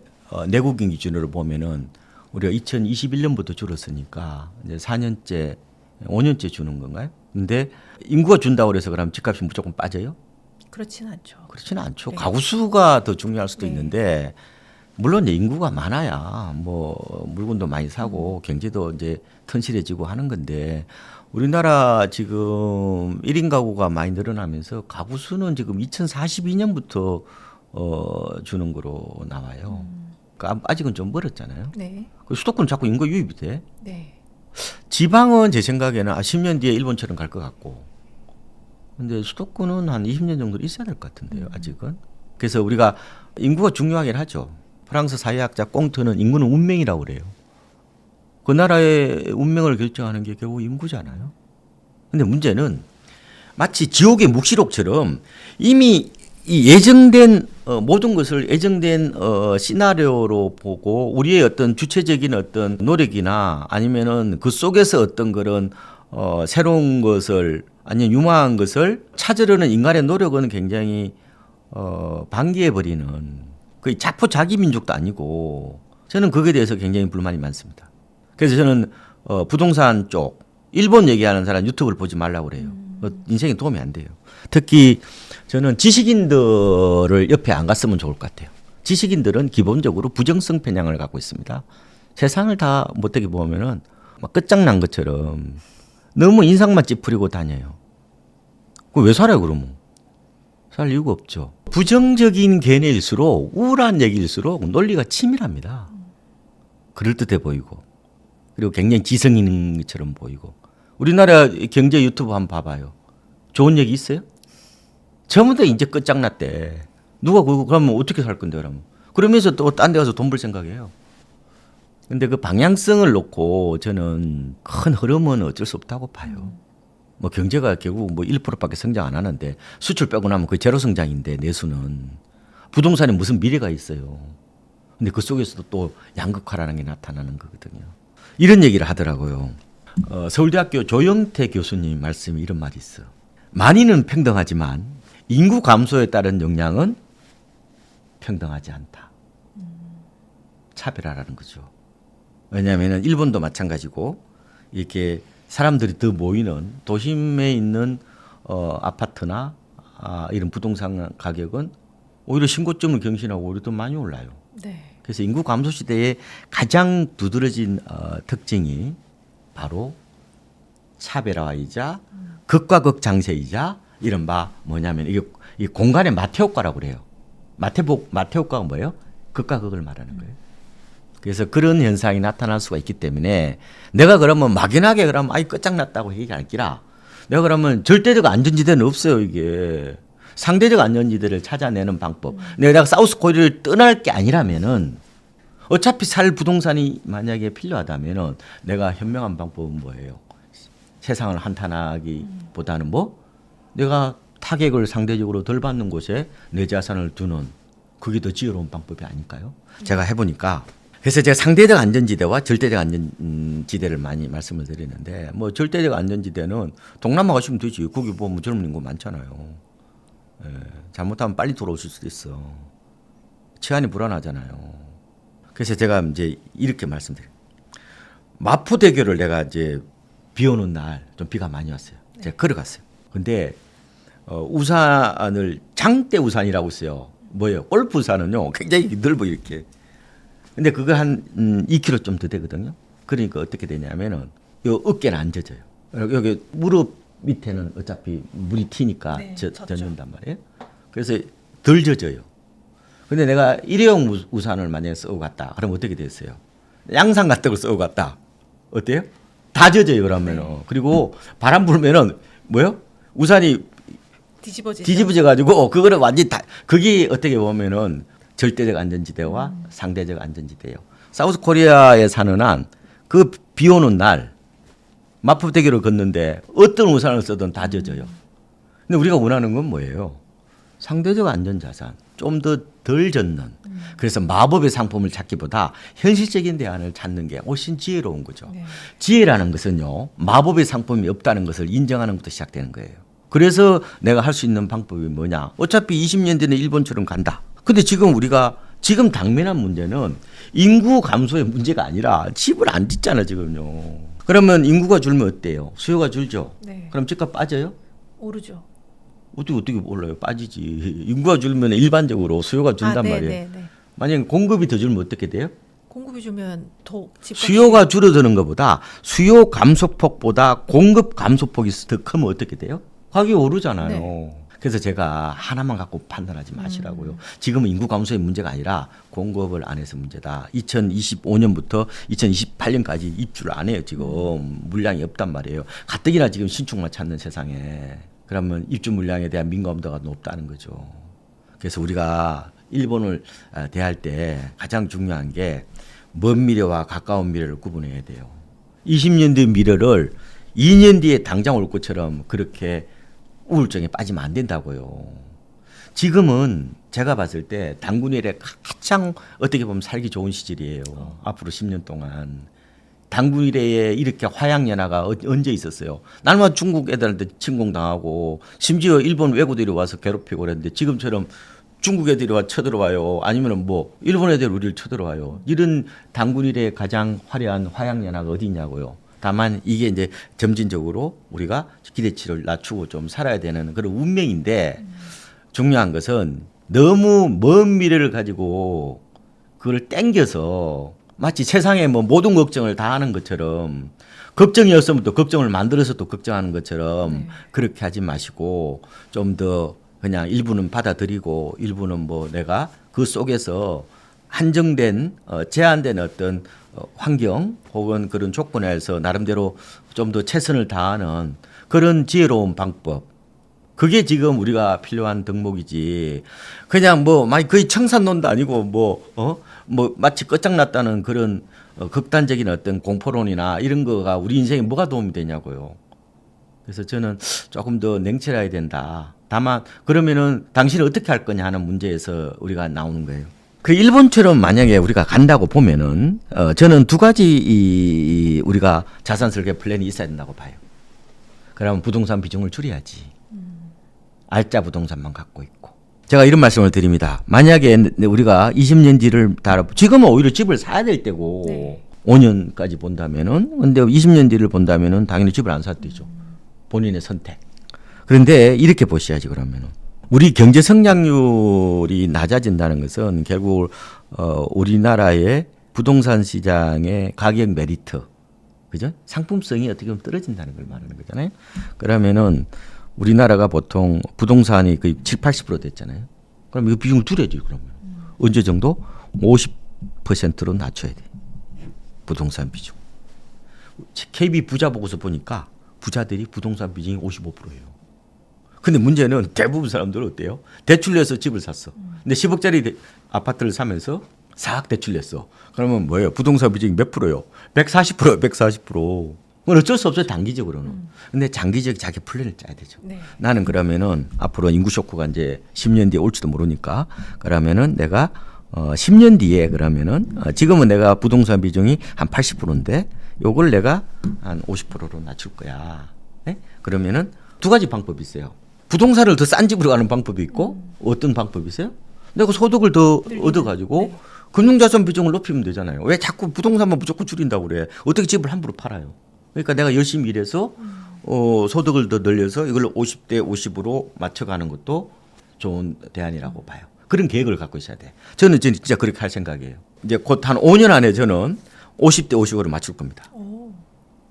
내국인 기준으로 보면은 우리가 2021년부터 줄었으니까 이제 4년째, 5년째 주는 건가요? 근데 인구가 준다고 그래서 그러면 집값이 무조건 빠져요? 그렇지는 않죠. 그렇지는 않죠. 네. 가구 수가 더 중요할 수도 네. 있는데 물론 이제 인구가 많아야 뭐 물건도 많이 사고 경제도 이제 튼실해지고 하는 건데 우리나라 지금 1인 가구가 많이 늘어나면서 가구 수는 지금 2042년부터 주는 거로 나와요. 그러니까 아직은 좀 멀었잖아요. 네. 그 수도권 자꾸 인구 유입이 돼. 네. 지방은 제 생각에는 10년 뒤에 일본처럼 갈 것 같고 근데 수도권은 한 20년 정도 있어야 될 것 같은데요, 아직은. 그래서 우리가 인구가 중요하긴 하죠. 프랑스 사회학자 꽁트는 인구는 운명이라고 그래요. 그 나라의 운명을 결정하는 게 결국 인구잖아요. 근데 문제는 마치 지옥의 묵시록처럼 이미 이 예정된 모든 것을 예정된 시나리오로 보고 우리의 어떤 주체적인 어떤 노력이나 아니면은 그 속에서 어떤 그런 새로운 것을 아니면 유망한 것을 찾으려는 인간의 노력은 굉장히 방기해 버리는 거의 자포자기 민족도 아니고 저는 거기에 대해서 굉장히 불만이 많습니다. 그래서 저는 부동산 쪽 일본 얘기하는 사람 유튜브를 보지 말라고 그래요. 인생에 도움이 안 돼요. 특히 저는 지식인들을 옆에 안 갔으면 좋을 것 같아요. 지식인들은 기본적으로 부정성 편향을 갖고 있습니다. 세상을 다 못되게 보면은 막 끝장난 것처럼 너무 인상만 찌푸리고 다녀요. 그 왜 살아요 그러면? 살 이유가 없죠. 부정적인 견해일수록 우울한 얘기일수록 논리가 치밀합니다. 그럴듯해 보이고 그리고 굉장히 지성 있는 것처럼 보이고 우리나라 경제 유튜브 한번 봐봐요. 좋은 얘기 있어요? 전부 다 이제 끝장났대. 누가 그러면 어떻게 살 건데 그러면? 그러면서 또 딴 데 가서 돈 벌 생각이에요. 근데 그 방향성을 놓고 저는 큰 흐름은 어쩔 수 없다고 봐요. 뭐 경제가 결국 뭐 1%밖에 성장 안 하는데 수출 빼고 나면 거의 제로 성장인데 내수는 부동산에 무슨 미래가 있어요. 근데 그 속에서도 또 양극화라는 게 나타나는 거거든요. 이런 얘기를 하더라고요. 서울대학교 조영태 교수님 말씀에 이런 말이 있어. 많이는 평등하지만 인구 감소에 따른 영향은 평등하지 않다. 차별화라는 거죠. 왜냐하면 일본도 마찬가지고 이렇게 사람들이 더 모이는 도심에 있는 아파트나 이런 부동산 가격은 오히려 신고점을 경신하고 오히려 더 많이 올라요. 네. 그래서 인구 감소 시대의 가장 두드러진 특징이 바로 차별화이자 극과 극 장세이자 이른바 뭐냐면 이게 이 공간의 마태 효과라고 그래요. 마태 효과가 뭐예요? 극과 극을 말하는 거예요. 그래서 그런 현상이 나타날 수가 있기 때문에 내가 그러면 막연하게 그러면 아이 끝장났다고 얘기할 기라. 내가 그러면 절대적 안전지대는 없어요. 이게 상대적 안전지대를 찾아내는 방법. 내가 사우스 코리아를 떠날 게 아니라면은 어차피 살 부동산이 만약에 필요하다면은 내가 현명한 방법은 뭐예요? 세상을 한탄하기보다는 뭐 내가 타격을 상대적으로 덜 받는 곳에 내 자산을 두는 그게 더 지혜로운 방법이 아닐까요? 제가 해보니까 그래서 제가 상대적 안전지대와 절대적 안전지대를 많이 말씀을 드리는데 뭐 절대적 안전지대는 동남아 가시면 되지. 거기 보면 젊은 인구 많잖아요. 예, 잘못하면 빨리 돌아오실 수도 있어. 치안이 불안하잖아요. 그래서 제가 이제 이렇게 말씀드려요. 마포대교를 내가 이제 비 오는 날 좀 비가 많이 왔어요. 제가 걸어갔어요. 근데 우산을 장대 우산이라고 써요. 뭐예요? 골프 우산은요 굉장히 넓어 이렇게. 근데 그거 한 2kg 좀 더 되거든요. 그러니까 어떻게 되냐면은 요 어깨는 안 젖어요. 여기 무릎 밑에는 어차피 물이 튀니까 네, 젖는단 말이에요. 그래서 덜 젖어요. 근데 내가 일회용 우산을 만약에 쓰고 갔다. 그럼 어떻게 됐어요? 양산 같은 걸 쓰고 갔다. 어때요? 다 젖어요 그러면은. 네. 그리고 바람 불면은 뭐요? 우산이 뒤집어져 가지고 그거를 완전히 다 그게 어떻게 보면은 절대적 안전지대와 상대적 안전지대예요. 사우스 코리아에 사는 한 그 비 오는 날 마포대교를 걷는데 어떤 우산을 쓰든 다 젖어요. 근데 우리가 원하는 건 뭐예요? 상대적 안전자산, 좀 더 덜 젖는. 그래서 마법의 상품을 찾기보다 현실적인 대안을 찾는 게 훨씬 지혜로운 거죠. 네. 지혜라는 것은요, 마법의 상품이 없다는 것을 인정하는 것부터 시작되는 거예요. 그래서 내가 할 수 있는 방법이 뭐냐? 어차피 20년 뒤는 일본처럼 간다. 근데 지금 우리가 지금 당면한 문제는 인구 감소의 문제가 아니라 집을 안 짓잖아 지금요. 그러면 인구가 줄면 어때요? 수요가 줄죠. 네. 그럼 집값 빠져요? 오르죠. 어떻게 몰라요? 빠지지. 인구가 줄면 일반적으로 수요가 준단 말이에요. 네. 만약에 공급이 더 줄면 어떻게 돼요? 공급이 주면 더 집값이 수요가 줄어드는 것보다 수요 감소폭보다 공급 감소폭이 더 크면 어떻게 돼요? 가격이 오르잖아요. 네. 그래서 제가 하나만 갖고 판단하지 마시라고요. 지금은 인구 감소의 문제가 아니라 공급을 안 해서 문제다. 2025년부터 2028년까지 입주를 안 해요. 지금 물량이 없단 말이에요. 가뜩이나 지금 신축만 찾는 세상에. 그러면 입주 물량에 대한 민감도가 높다는 거죠. 그래서 우리가 일본을 대할 때 가장 중요한 게 먼 미래와 가까운 미래를 구분해야 돼요. 20년 뒤 미래를 2년 뒤에 당장 올 것처럼 그렇게 우울증에 빠지면 안 된다고요. 지금은 제가 봤을 때 단군 이래 가장 어떻게 보면 살기 좋은 시절이에요. 앞으로 10년 동안. 단군 이래에 이렇게 화양연화가 언제 있었어요? 날마다 중국 애들한테 침공당하고 심지어 일본 외구들이 와서 괴롭히고 그랬는데 지금처럼 중국 애들이 와 쳐들어와요. 아니면 뭐 일본 애들이 우리를 쳐들어와요. 이런 단군 이래의 가장 화려한 화양연화가 어디 있냐고요. 다만 이게 이제 점진적으로 우리가 기대치를 낮추고 좀 살아야 되는 그런 운명인데 중요한 것은 너무 먼 미래를 가지고 그걸 땡겨서 마치 세상에 뭐 모든 걱정을 다 하는 것처럼 걱정이 없으면 또 걱정을 만들어서 또 걱정하는 것처럼 그렇게 하지 마시고 좀 더 그냥 일부는 받아들이고 일부는 뭐 내가 그 속에서 한정된 제한된 어떤 환경 혹은 그런 조건에서 나름대로 좀 더 최선을 다하는 그런 지혜로운 방법. 그게 지금 우리가 필요한 덕목이지. 그냥 뭐 거의 청산론도 아니고 뭐 마치 끝장났다는 그런 극단적인 어떤 공포론이나 이런 거가 우리 인생에 뭐가 도움이 되냐고요. 그래서 저는 조금 더 냉철해야 된다. 다만 그러면은 당신은 어떻게 할 거냐 하는 문제에서 우리가 나오는 거예요. 그 일본처럼 만약에 우리가 간다고 보면은 저는 두 가지 우리가 자산 설계 플랜이 있어야 된다고 봐요. 그러면 부동산 비중을 줄여야지. 알짜 부동산만 갖고 있고. 제가 이런 말씀을 드립니다. 만약에 우리가 20년 뒤를 지금은 오히려 집을 사야 될 때고 네. 5년까지 본다면은 근데 20년 뒤를 본다면은 당연히 집을 안 사도 되죠. 본인의 선택. 그런데 이렇게 보셔야지 그러면은 우리 경제 성장률이 낮아진다는 것은 결국 우리나라의 부동산 시장의 가격 메리트, 그죠? 상품성이 어떻게 보면 떨어진다는 걸 말하는 거잖아요. 그러면은 우리나라가 보통 부동산이 거의 7~80% 됐잖아요. 그럼 이거 비중을 줄여야지 그러면. 언제 정도? 50%로 낮춰야 돼. 부동산 비중. KB 부자 보고서 보니까 부자들이 부동산 비중이 55%예요. 근데 문제는 대부분 사람들은 어때요? 대출 내서 집을 샀어. 근데 10억짜리 아파트를 사면서 4억 대출 냈어. 그러면 뭐예요? 부동산 비중이 몇 프로요? 140%예요. 140%. 그건 어쩔 수 없어요. 단기적으로는. 근데 장기적 자기 플랜을 짜야 되죠. 네. 나는 그러면은 앞으로 인구 쇼크가 이제 10년 뒤에 올지도 모르니까 그러면은 내가 10년 뒤에 그러면은 지금은 내가 부동산 비중이 한 80%인데 요걸 내가 한 50%로 낮출 거야. 네? 그러면은 두 가지 방법이 있어요. 부동산을 더 싼 집으로 가는 방법이 있고 어떤 방법이 있어요? 내가 소득을 더 얻어가지고 네. 금융자산 비중을 높이면 되잖아요. 왜 자꾸 부동산만 무조건 줄인다고 그래? 어떻게 집을 함부로 팔아요? 그러니까 내가 열심히 일해서 소득을 더 늘려서 이걸 50대 50으로 맞춰가는 것도 좋은 대안이라고 봐요. 그런 계획을 갖고 있어야 돼. 저는 진짜 그렇게 할 생각이에요. 이제 곧 한 5년 안에 저는 50대 50으로 맞출 겁니다. 오.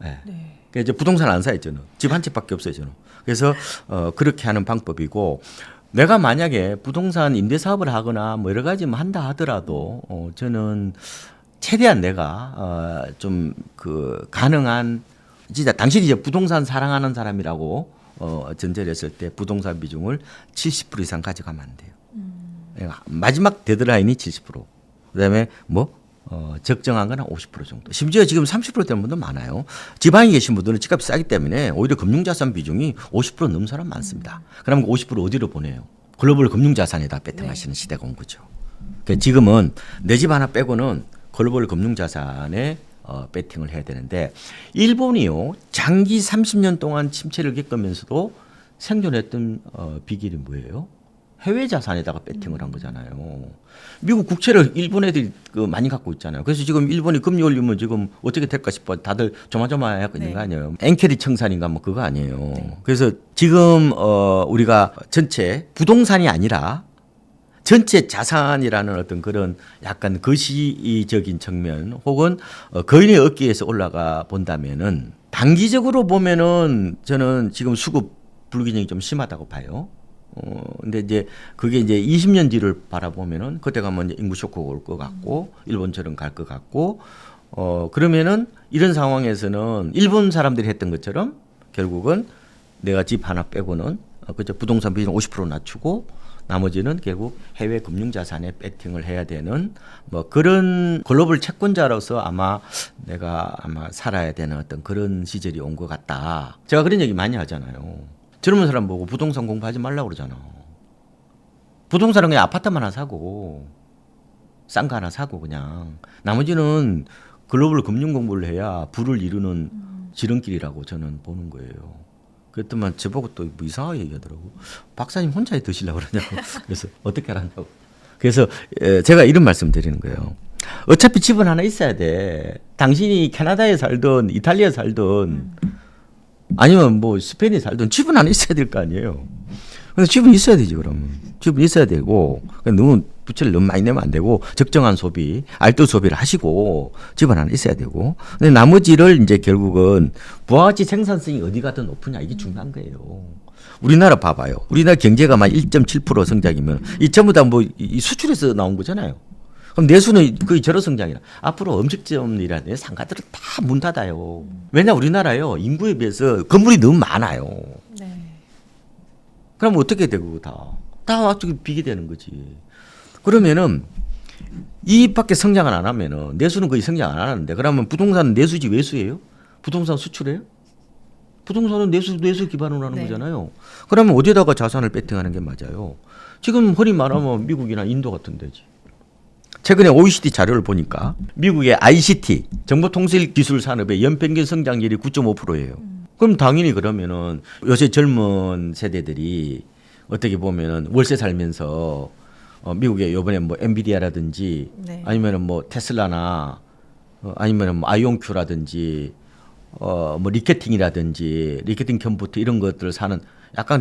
네. 네. 그러니까 이제 부동산 안 사요 저는. 집 한 채밖에 없어요 저는. 그래서 그렇게 하는 방법이고 내가 만약에 부동산 임대 사업을 하거나 뭐 여러 가지 뭐 한다 하더라도 저는 최대한 내가 좀 그 가능한 진짜 당신이 이제 부동산 사랑하는 사람이라고 전제를 했을 때 부동산 비중을 70% 이상 가져가면 안 돼요. 마지막 데드라인이 70%. 그다음에 뭐 적정한 건 한 50% 정도. 심지어 지금 30% 되는 분도 많아요. 지방에 계신 분들은 집값이 싸기 때문에 오히려 금융자산 비중이 50% 넘는 사람 많습니다. 그럼 50% 어디로 보내요? 글로벌 금융자산에다 배팅하시는 시대가 온 거죠. 그러니까 지금은 내 집 하나 빼고는 글로벌 금융자산에 배팅을 해야 되는데 일본이요. 장기 30년 동안 침체를 겪으면서도 생존했던 비결이 뭐예요? 해외 자산에다가 배팅을 한 거잖아요. 미국 국채를 일본 애들이 많이 갖고 있잖아요. 그래서 지금 일본이 금리 올리면 지금 어떻게 될까 싶어 다들 조마조마하고 있는 거 아니에요. 엔케리 청산인가 뭐 그거 아니에요. 그래서 지금 우리가 전체 부동산이 아니라 전체 자산이라는 어떤 그런 약간 거시적인 측면 혹은 거인의 어깨에서 올라가 본다면은 단기적으로 보면은 저는 지금 수급 불균형이 좀 심하다고 봐요. 근데 이제 그게 이제 20년 뒤를 바라보면은 그때 가면 인구 쇼크가 올 것 같고 일본처럼 갈 것 같고 그러면은 이런 상황에서는 일본 사람들이 했던 것처럼 결국은 내가 집 하나 빼고는 그저 부동산 비중 50% 낮추고 나머지는 결국 해외 금융자산에 배팅을 해야 되는 뭐 그런 글로벌 채권자로서 아마 내가 살아야 되는 어떤 그런 시절이 온 것 같다. 제가 그런 얘기 많이 하잖아요. 젊은 사람 보고 부동산 공부하지 말라고 그러잖아. 부동산은 그냥 아파트만 하나 사고 싼 거 하나 사고 그냥 나머지는 글로벌 금융 공부를 해야 부를 이루는 지름길이라고 저는 보는 거예요. 그랬더만 저보고 또 뭐 이상하게 얘기하더라고. 박사님 혼자 드시려고 그러냐고. 그래서 어떻게 하라냐고. 그래서 제가 이런 말씀 드리는 거예요. 어차피 집은 하나 있어야 돼. 당신이 캐나다에 살든 이탈리아에 살든 아니면 뭐 스페인에 살든 집은 하나 있어야 될 거 아니에요. 근데 집은 있어야 되지 그러면. 집은 있어야 되고 너무 부채를 너무 많이 내면 안 되고 적정한 소비, 알뜰 소비를 하시고 집은 하나 있어야 되고. 근데 나머지를 이제 결국은 부가가치 생산성이 어디 가든 높으냐 이게 중요한 거예요. 우리나라 봐봐요. 우리나라 경제가 막 1.7% 성장이면 이 전부 다 뭐 이 수출에서 나온 거잖아요. 그럼 내수는 거의 제로 성장이라. 앞으로 음식점이라든지 상가들은 다 문 닫아요. 왜냐 우리나라요 인구에 비해서 건물이 너무 많아요. 네. 그럼 어떻게 되고 다 비게 되는 거지. 그러면은 이 밖에 성장을 안 하면은 내수는 거의 성장 안 하는데 그러면 부동산은 내수지 외수예요? 부동산 수출해요? 부동산은 내수 기반으로 하는 네. 거잖아요. 그러면 어디에다가 자산을 배팅하는 게 맞아요? 지금 흔히 말하면 미국이나 인도 같은 데지. 최근에 OECD 자료를 보니까 미국의 ICT 정보통신기술 산업의 연평균 성장률이 9.5%예요. 그럼 당연히 그러면은 요새 젊은 세대들이 어떻게 보면은 월세 살면서 미국에 요번에 뭐 엔비디아라든지 네. 아니면은 뭐 테슬라나 아니면은 뭐 아이온큐라든지 뭐 리케팅이라든지 리케팅 컴퓨터 이런 것들을 사는 약간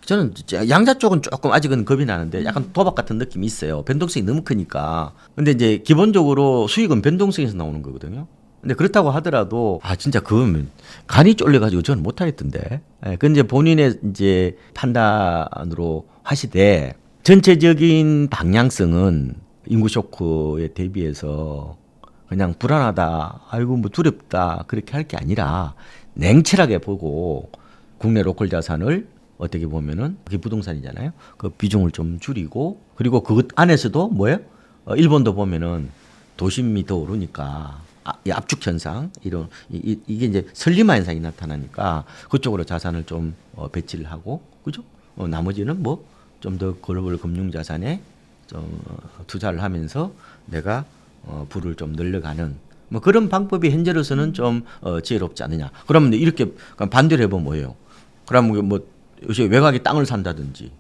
저는 양자 쪽은 조금 아직은 겁이 나는데 약간 도박 같은 느낌이 있어요. 변동성이 너무 크니까. 근데 이제 기본적으로 수익은 변동성에서 나오는 거거든요. 근데 그렇다고 하더라도 진짜 그거면 간이 쫄려가지고 저는 못하겠던데. 그 이제 본인의 이제 판단으로 하시되 전체적인 방향성은 인구 쇼크에 대비해서 그냥 불안하다, 아이고 뭐 두렵다 그렇게 할 게 아니라 냉철하게 보고 국내 로컬 자산을 어떻게 보면은 그게 부동산이잖아요. 그 비중을 좀 줄이고 그리고 그 안에서도 뭐예요? 일본도 보면은 도심이 더 오르니까 이 압축 현상 이런 이게 이제 설리마 현상이 나타나니까 그쪽으로 자산을 좀 배치를 하고 그죠? 나머지는 뭐 좀 더 글로벌 금융 자산에 좀 투자를 하면서 내가 부를 좀 늘려가는 뭐 그런 방법이 현재로서는 좀 지혜롭지 않느냐. 그러면 이렇게 반대로 해보면 뭐예요? 그러면 뭐 요새 외곽에 땅을 산다든지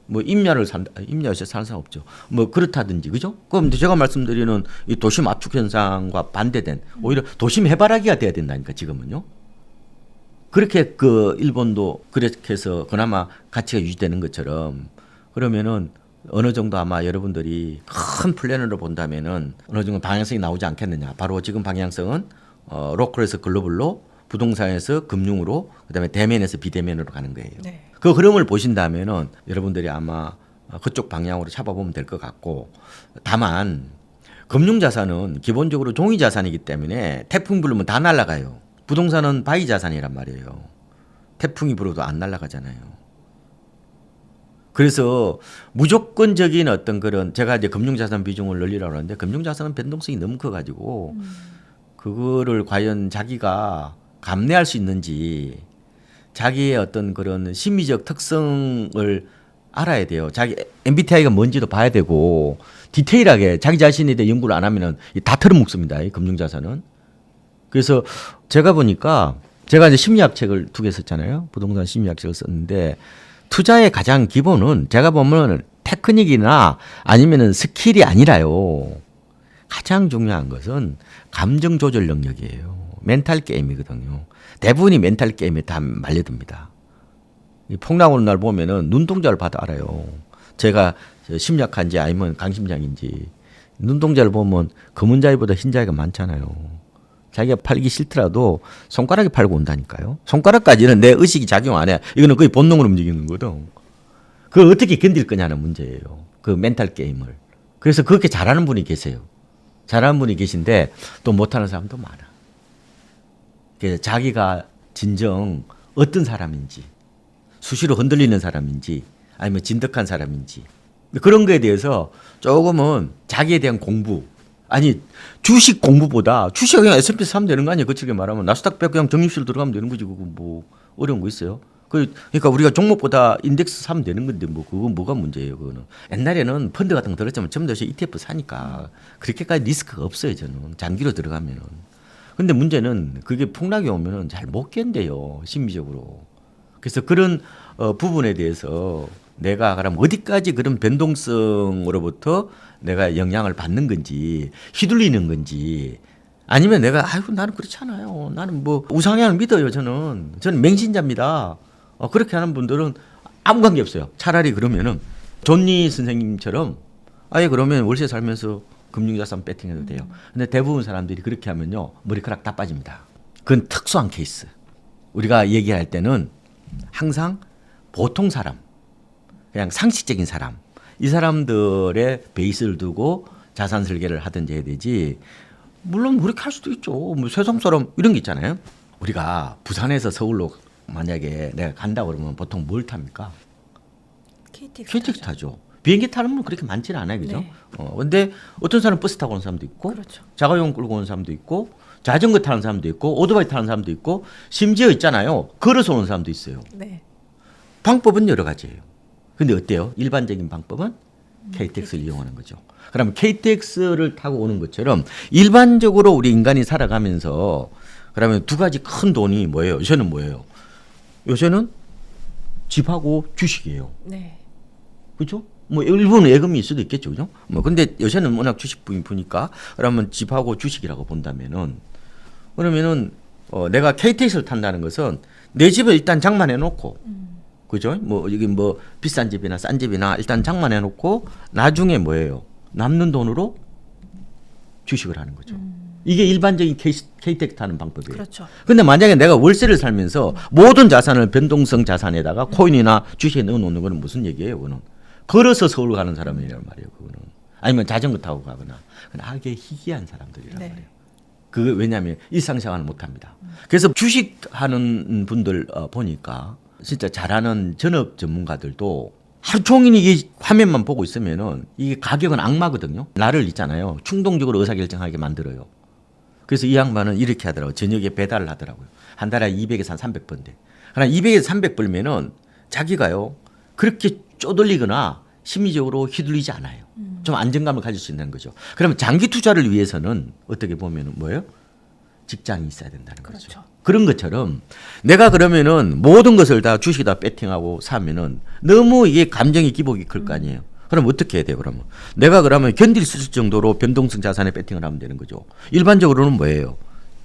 뭐 임야를 산다, 임야 요새 사는 사람 없죠. 뭐 그렇다든지 그죠? 그럼 제가 말씀드리는 이 도심 압축 현상과 반대된 오히려 도심 해바라기가 돼야 된다니까 지금은요. 그렇게 그 일본도 그렇게 해서 그나마 가치가 유지되는 것처럼 그러면은 어느 정도 아마 여러분들이 큰 플랜으로 본다면은 어느 정도 방향성이 나오지 않겠느냐. 바로 지금 방향성은 로컬에서 글로벌로 부동산에서 금융으로 그다음에 대면에서 비대면으로 가는 거예요. 네. 그 흐름을 보신다면은 여러분들이 아마 그쪽 방향으로 잡아보면 될 것 같고 다만 금융자산은 기본적으로 종이자산이기 때문에 태풍 불면 다 날아가요. 부동산은 바위 자산이란 말이에요. 태풍이 불어도 안 날아가잖아요. 그래서 무조건적인 어떤 그런 제가 이제 금융자산 비중을 늘리라고 하는데 금융자산은 변동성이 너무 커가지고 그거를 과연 자기가 감내할 수 있는지 자기의 어떤 그런 심리적 특성을 알아야 돼요. 자기 MBTI가 뭔지도 봐야 되고 디테일하게 자기 자신에 대해 연구를 안 하면은 다 털어먹습니다. 이 금융자산은. 그래서 제가 보니까 제가 이제 심리학 책을 2개 썼잖아요. 부동산 심리학 책을 썼는데 투자의 가장 기본은 제가 보면 테크닉이나 아니면은 스킬이 아니라요. 가장 중요한 것은 감정 조절 능력이에요. 멘탈 게임이거든요. 대부분이 멘탈 게임에 다 말려듭니다. 이 폭락 오는 날 보면은 눈동자를 봐도 알아요. 제가 심리학한지 아니면 강심장인지 눈동자를 보면 검은 자위보다 흰 자위가 많잖아요. 자기가 팔기 싫더라도 손가락에 팔고 온다니까요. 손가락까지는 내 의식이 작용 안 해. 이거는 거의 본능으로 움직이는 거거든. 그걸 어떻게 견딜 거냐는 문제예요. 그 멘탈 게임을. 그래서 그렇게 잘하는 분이 계세요. 잘하는 분이 계신데 또 못하는 사람도 많아. 그래서 자기가 진정 어떤 사람인지 수시로 흔들리는 사람인지 아니면 진득한 사람인지 그런 거에 대해서 조금은 자기에 대한 공부 아니 주식 공부보다 주식 그냥 S&P 사면 되는 거 아니에요? 그렇게 말하면 나스닥 100 그냥 적립식으로 들어가면 되는 거지. 그거 뭐 어려운 거 있어요? 그러니까 우리가 종목보다 인덱스 사면 되는 건데 뭐 그건 뭐가 문제예요? 그거는 옛날에는 펀드 같은 거 들었지만 전부 다 ETF 사니까 그렇게까지 리스크가 없어요. 저는 장기로 들어가면은. 근데 문제는 그게 폭락이 오면은 잘 못 견뎌요. 심리적으로. 그래서 그런 부분에 대해서 내가 그럼 어디까지 그런 변동성으로부터 내가 영향을 받는 건지 휘둘리는 건지 아니면 내가 아이고 나는 그렇지 않아요. 나는 뭐 우상향을 믿어요. 저는 맹신자입니다. 그렇게 하는 분들은 아무 관계 없어요. 차라리 그러면은 존니 선생님처럼 아예 그러면 월세 살면서 금융자산 배팅해도 돼요. 근데 대부분 사람들이 그렇게 하면요 머리카락 다 빠집니다. 그건 특수한 케이스. 우리가 얘기할 때는 항상 보통 사람 그냥 상식적인 사람 이 사람들의 베이스를 두고 자산 설계를 하든지 해야 되지. 물론 그렇게 할 수도 있죠. 뭐 세상처럼 이런 게 있잖아요. 우리가 부산에서 서울로 만약에 내가 간다 그러면 보통 뭘 탑니까? KTX 타죠. 비행기 타는 분 그렇게 많지는 않아요, 그죠? 네. 근데 어떤 사람은 버스 타고 오는 사람도 있고, 그렇죠. 자가용 끌고 오는 사람도 있고, 자전거 타는 사람도 있고, 오토바이 타는 사람도 있고, 심지어 있잖아요. 걸어서 오는 사람도 있어요. 네. 방법은 여러 가지예요. 근데 어때요? 일반적인 방법은 KTX를 이용하는 거죠. 그러면 KTX를 타고 오는 것처럼 일반적으로 우리 인간이 살아가면서 그러면 두 가지 큰 돈이 뭐예요? 요새는 뭐예요? 요새는 집하고 주식이에요. 네. 그렇죠? 뭐 일부는 예금일 수도 있겠죠, 그죠? 뭐 근데 요새는 워낙 주식 부니까 그러면 집하고 주식이라고 본다면은 그러면은 내가 KTX를 탄다는 것은 내 집에 일단 장만해 놓고 그죠? 뭐 여기 뭐 비싼 집이나 싼 집이나 일단 장만해 놓고 나중에 뭐예요? 남는 돈으로 주식을 하는 거죠. 이게 일반적인 KTX 타는 방법이에요. 그렇죠. 근데 만약에 내가 월세를 살면서 모든 자산을 변동성 자산에다가 코인이나 주식에 넣어 놓는 거는 무슨 얘기예요, 그거는? 걸어서 서울 가는 사람이란 말이에요, 그거는. 아니면 자전거 타고 가거나. 그건 아게 희귀한 사람들이란 네. 말이에요. 그게 왜냐하면 일상생활을 못 합니다. 그래서 주식하는 분들 보니까 진짜 잘하는 전업 전문가들도 하루 종일 이게 화면만 보고 있으면은 이게 가격은 악마거든요. 나를 있잖아요. 충동적으로 의사결정하게 만들어요. 그래서 이 양반은 이렇게 하더라고요. 저녁에 배달을 하더라고요. 한 달에 200에서 한 300번대. 그러나 200에서 300벌면은 자기가요. 그렇게 쪼들리거나 심리적으로 휘둘리지 않아요. 좀 안정감을 가질 수 있는 거죠. 그러면 장기 투자를 위해서는 어떻게 보면 뭐예요? 직장이 있어야 된다는 거죠. 그렇죠. 그런 것처럼 내가 그러면은 모든 것을 다 주식에다 배팅하고 사면은 너무 이게 감정의 기복이 클 거 아니에요. 그럼 어떻게 해야 돼요, 그러면? 내가 그러면 견딜 수 있을 정도로 변동성 자산에 배팅을 하면 되는 거죠. 일반적으로는 뭐예요?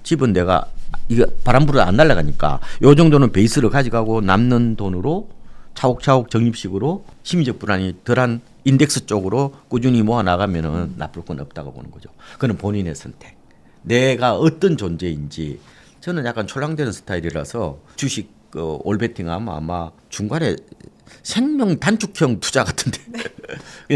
집은 내가 이거 바람 불어 안 날아가니까 요 정도는 베이스를 가져가고 남는 돈으로 차곡차곡 적립식으로 심리적 불안이 덜한 인덱스 쪽으로 꾸준히 모아 나가면은 나쁠 건 없다고 보는 거죠. 그건 본인의 선택. 내가 어떤 존재인지 저는 약간 촐랑대는 스타일이라서 주식 올베팅하면 아마 중간에 생명 단축형 투자 같은데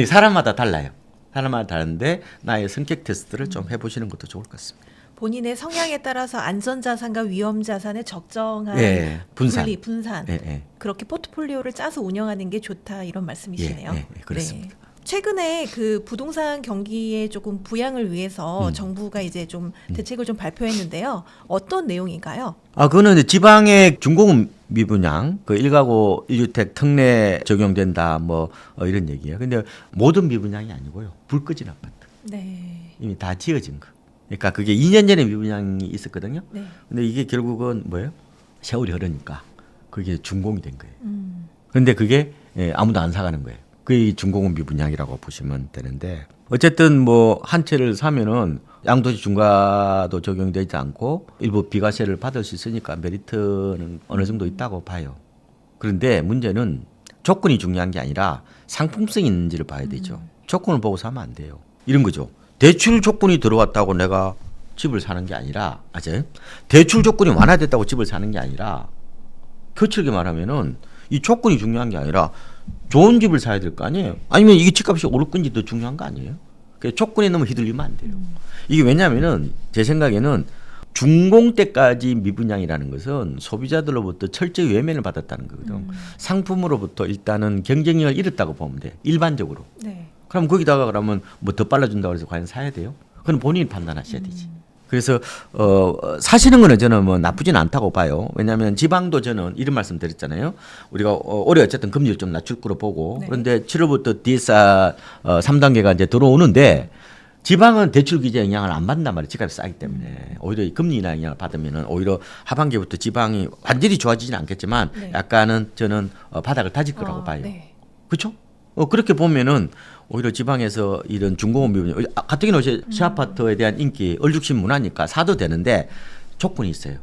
사람마다 달라요. 사람마다 다른데 나의 성격 테스트를 좀 해보시는 것도 좋을 것 같습니다. 본인의 성향에 따라서 안전자산과 위험자산의 적정한 예, 분산. 분산. 예, 예. 그렇게 포트폴리오를 짜서 운영하는 게 좋다 이런 말씀이시네요. 예, 그렇습니다. 네. 최근에 그 부동산 경기에 조금 부양을 위해서 정부가 이제 좀 대책을 좀 발표했는데요. 어떤 내용인가요? 그거는 이제 지방의 중공업 미분양, 그 1가구 1주택 특례 적용된다, 뭐 이런 얘기예요. 근데 모든 미분양이 아니고요. 불 꺼진 아파트. 네. 이미 다 지어진 거. 그러니까 그게 2년 전에 미분양이 있었거든요. 네. 근데 이게 결국은 뭐예요? 세월이 흐르니까 그게 준공이 된 거예요. 근데 그게 아무도 안 사가는 거예요. 그게 준공업 미분양이라고 보시면 되는데 어쨌든 뭐 한 채를 사면은 양도세 중과도 적용되지 않고 일부 비과세를 받을 수 있으니까 메리트는 어느 정도 있다고 봐요. 그런데 문제는 조건이 중요한 게 아니라 상품성이 있는지를 봐야 되죠. 조건을 보고 사면 안 돼요. 이런 거죠. 대출 조건이 들어왔다고 내가 집을 사는 게 아니라, 맞아요? 대출 조건이 완화됐다고 집을 사는 게 아니라, 거칠게 말하면은 이 조건이 중요한 게 아니라 좋은 집을 사야 될 거 아니에요? 아니면 이게 집값이 오를 건지 더 중요한 거 아니에요? 그 조건에 너무 휘둘리면 안 돼요. 이게 왜냐하면은 제 생각에는 준공 때까지 미분양이라는 것은 소비자들로부터 철저히 외면을 받았다는 거거든. 상품으로부터 일단은 경쟁력을 잃었다고 보면 돼. 일반적으로. 네. 그럼 거기다가 그러면 뭐 더 빨라준다고 해서 과연 사야 돼요? 그건 본인이 판단하셔야 되지. 그래서 사시는 거는 저는 뭐 나쁘진 않다고 봐요. 왜냐하면 지방도 저는 이런 말씀 드렸잖아요. 우리가 올해 어쨌든 금리를 좀 낮출 거로 보고 네. 그런데 7월부터 DSR 3단계가 이제 들어오는데 지방은 대출 규제 영향을 안 받는단 말이에요. 집값이 싸기 때문에. 오히려 이 금리 인하 영향을 받으면은 오히려 하반기부터 지방이 완전히 좋아지지는 않겠지만 네. 약간은 저는 바닥을 다질 거라고 봐요. 네. 그렇죠? 그렇게 보면은 오히려 지방에서 이런 중공업 미분양, 가뜩이나 시아파트에 대한 인기 얼죽심 문화니까 사도 되는데 조건이 있어요.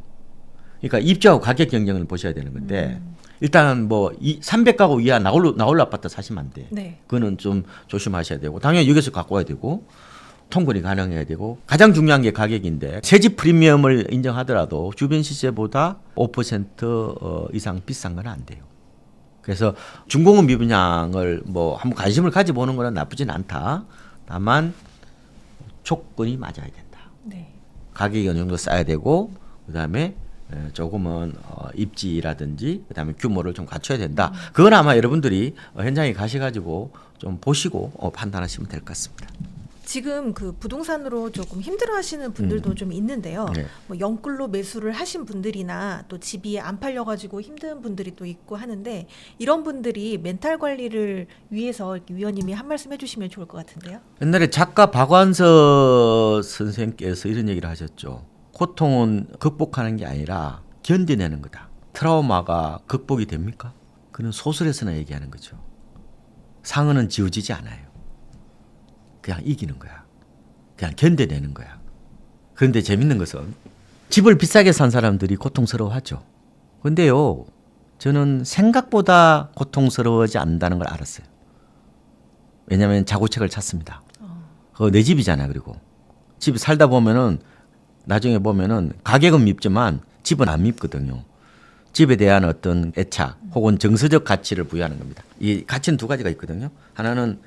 그러니까 입주하고 가격 경쟁을 보셔야 되는 건데 일단 뭐 300가구 이하 나홀로 아파트 사시면 안 돼. 네. 그거는 좀 조심하셔야 되고 당연히 여기서 갖고 와야 되고 통근이 가능해야 되고 가장 중요한 게 가격인데 세집 프리미엄을 인정하더라도 주변 시세보다 5% 이상 비싼 건 안 돼요. 그래서 중공업 미분양을 뭐 한번 관심을 가져보는 거는 나쁘진 않다. 다만 조건이 맞아야 된다. 네. 가격이 어느 정도 싸야 되고 그다음에 조금은 입지라든지 그다음에 규모를 좀 갖춰야 된다. 그건 아마 여러분들이 현장에 가셔가지고 좀 보시고 판단하시면 될 것 같습니다. 지금 그 부동산으로 조금 힘들어하시는 분들도 좀 있는데요. 네. 뭐 영끌로 매수를 하신 분들이나 또 집이 안 팔려가지고 힘든 분들이 또 있고 하는데 이런 분들이 멘탈 관리를 위해서 위원님이 한 말씀 해주시면 좋을 것 같은데요. 옛날에 작가 박완서 선생께서 이런 얘기를 하셨죠. 고통은 극복하는 게 아니라 견뎌내는 거다. 트라우마가 극복이 됩니까? 그는 소설에서나 얘기하는 거죠. 상흔은 지워지지 않아요. 그냥 이기는 거야. 그냥 견뎌내는 거야. 그런데 재밌는 것은 집을 비싸게 산 사람들이 고통스러워하죠. 근데요, 저는 생각보다 고통스러워하지 않는다는 걸 알았어요. 왜냐하면 자구책을 찾습니다. 그거 내 집이잖아요. 그리고 집 살다 보면은 나중에 보면은 가격은 밉지만 집은 안 밉거든요. 집에 대한 어떤 애착 혹은 정서적 가치를 부여하는 겁니다. 이 가치는 두 가지가 있거든요. 하나는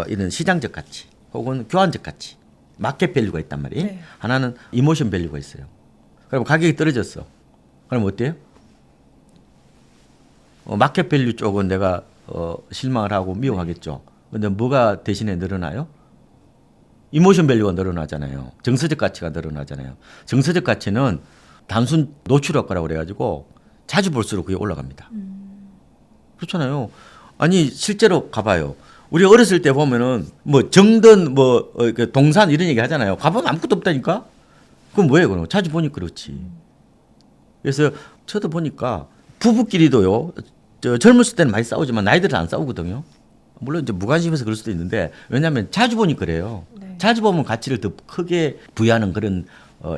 이런 시장적 가치 혹은 교환적 가치, 마켓 밸류가 있단 말이에요. 네. 하나는 이모션 밸류가 있어요. 그럼 가격이 떨어졌어. 그럼 어때요? 마켓 밸류 쪽은 내가 실망을 하고 미워하겠죠. 근데 뭐가 대신에 늘어나요? 이모션 밸류가 늘어나잖아요. 정서적 가치가 늘어나잖아요. 정서적 가치는 단순 노출 효과라고 그래가지고 자주 볼수록 그게 올라갑니다. 그렇잖아요. 아니 실제로 가봐요. 우리 어렸을 때 보면은 뭐 정든 뭐 동산 이런 얘기 하잖아요. 가보면 아무것도 없다니까. 그럼 뭐예요, 그럼? 자주 보니까 그렇지. 그래서 저도 보니까 부부끼리도요. 젊었을 때는 많이 싸우지만 나이 들어 안 싸우거든요. 물론 이제 무관심해서 그럴 수도 있는데 왜냐하면 자주 보니 그래요. 네. 자주 보면 가치를 더 크게 부여하는 그런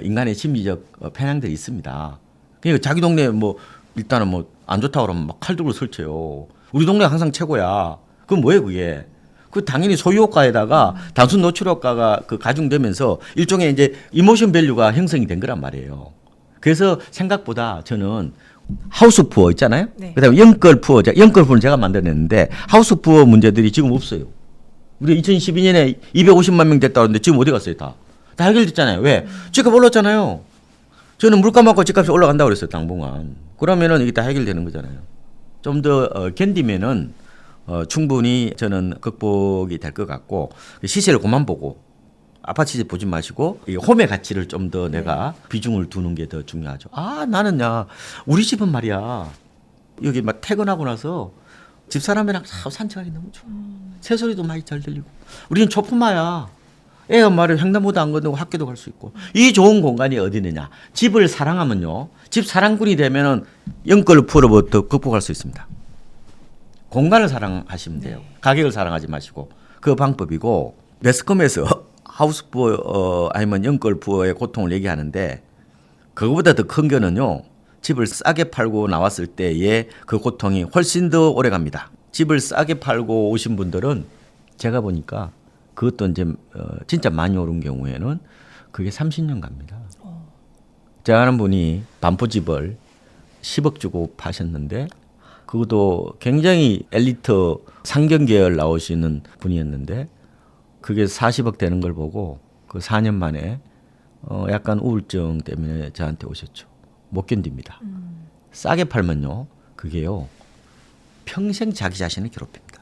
인간의 심리적 편향들이 있습니다. 그러니까 자기 동네 뭐 일단은 뭐 안 좋다고 그러면 막 칼 들고 설쳐요. 우리 동네가 항상 최고야. 그건 뭐예요, 그게? 그 당연히 소유 효과에다가 단순 노출 효과가 그 가중되면서 일종의 이제 이모션 밸류가 형성이 된 거란 말이에요. 그래서 생각보다 저는 하우스 푸어 있잖아요. 네. 그다음에 영끌 푸어, 영끌 푸어는 제가 만들어냈는데 하우스 푸어 문제들이 지금 없어요. 우리 2012년에 250만 명 됐다고 하는데 지금 어디 갔어요, 다? 다 해결됐잖아요. 왜? 집값 올랐잖아요. 저는 물가 맞고 집값이 올라간다고 그랬어요, 당분간. 그러면은 이게 다 해결되는 거잖아요. 좀 더 견디면은 충분히 저는 극복이 될 것 같고 시세를 그만 보고 아파트 시세 보지 마시고 이 홈의 가치를 좀 더 내가 비중을 두는 게 더 중요하죠. 아 나는 우리 집은 말이야 여기 막 퇴근하고 나서 집사람이랑 산책하기 너무 좋아. 새소리도 많이 잘 들리고 우리는 초품마야. 애가 말을 횡단보도 안 건너고 학교도 갈 수 있고 이 좋은 공간이 어디 있느냐. 집을 사랑하면요. 집 사랑꾼이 되면은 영끌 풀어부터 극복할 수 있습니다. 공간을 사랑하시면 돼요. 가격을 사랑하지 마시고 그 방법이고 매스컴에서 하우스푸어 아니면 영끌푸어의 고통을 얘기하는데 그거보다 더 큰 거는요. 집을 싸게 팔고 나왔을 때의 그 고통이 훨씬 더 오래 갑니다. 집을 싸게 팔고 오신 분들은 제가 보니까 그것도 이제 진짜 많이 오른 경우에는 그게 30년 갑니다. 제가 아는 분이 반포집을 10억 주고 파셨는데 그것도 굉장히 엘리트 상경 계열 나오시는 분이었는데 그게 40억 되는 걸 보고 그 4년 만에 약간 우울증 때문에 저한테 오셨죠. 못 견딥니다. 싸게 팔면요. 그게요. 평생 자기 자신을 괴롭힙니다.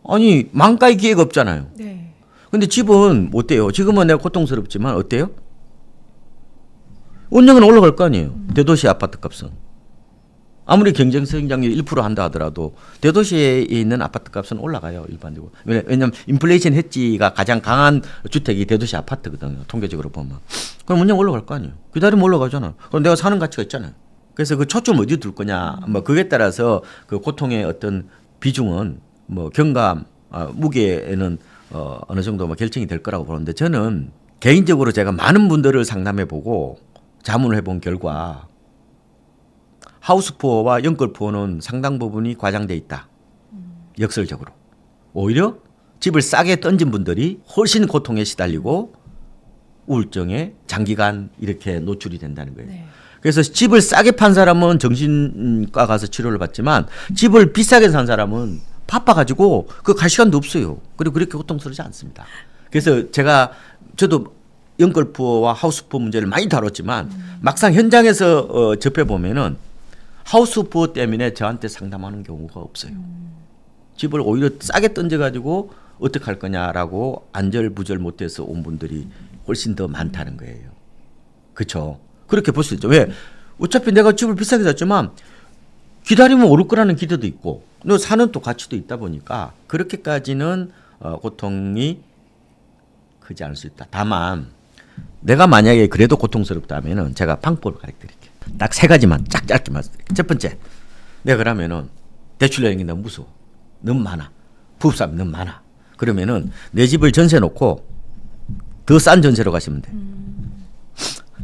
아니 망가의 기회가 없잖아요. 네. 근데 집은 어때요? 지금은 내가 고통스럽지만 어때요? 언젠가는 올라갈 거 아니에요. 대도시 아파트 값은. 아무리 경쟁 성장률 1% 한다 하더라도 대도시에 있는 아파트 값은 올라가요. 일반적으로. 왜냐하면 인플레이션 해지가 가장 강한 주택이 대도시 아파트거든요. 통계적으로 보면. 그럼 언젠가 올라갈 거 아니에요. 기다리면 올라가잖아. 그럼 내가 사는 가치가 있잖아요. 그래서 그 초점 어디 둘 거냐. 뭐 그에 따라서 그 고통의 어떤 비중은 뭐 경감, 무게에는 어느 정도 뭐 결정이 될 거라고 보는데 저는 개인적으로 제가 많은 분들을 상담해 보고 자문을 해본 결과 하우스푸어와 영끌푸어는 상당 부분이 과장돼 있다. 역설적으로. 오히려 집을 싸게 던진 분들이 훨씬 고통에 시달리고 우울증에 장기간 이렇게 노출이 된다는 거예요. 네. 그래서 집을 싸게 판 사람은 정신과 가서 치료를 받지만 집을 비싸게 산 사람은 바빠가지고 그 갈 시간도 없어요. 그리고 그렇게 고통스럽지 않습니다. 그래서 저도 영끌푸어와 하우스푸어 문제를 많이 다뤘지만 막상 현장에서 접해보면은 하우스푸어 때문에 저한테 상담하는 경우가 없어요. 집을 오히려 싸게 던져가지고 어떻게 할 거냐라고 안절부절 못해서 온 분들이 훨씬 더 많다는 거예요. 그렇죠? 그렇게 볼 수 있죠. 왜? 어차피 내가 집을 비싸게 샀지만 기다리면 오를 거라는 기대도 있고 너 사는 또 가치도 있다 보니까 그렇게까지는 고통이 크지 않을 수 있다. 다만 내가 만약에 그래도 고통스럽다면은 제가 방법을 가르쳐드릴게요. 딱 세 가지만 쫙 짧게 말씀드릴게요. 첫 번째, 내가 그러면은 대출 내는 게 너무 무서워. 너무 많아. 부업사업이 너무 많아. 그러면은 내 집을 전세 놓고 더 싼 전세로 가시면 돼.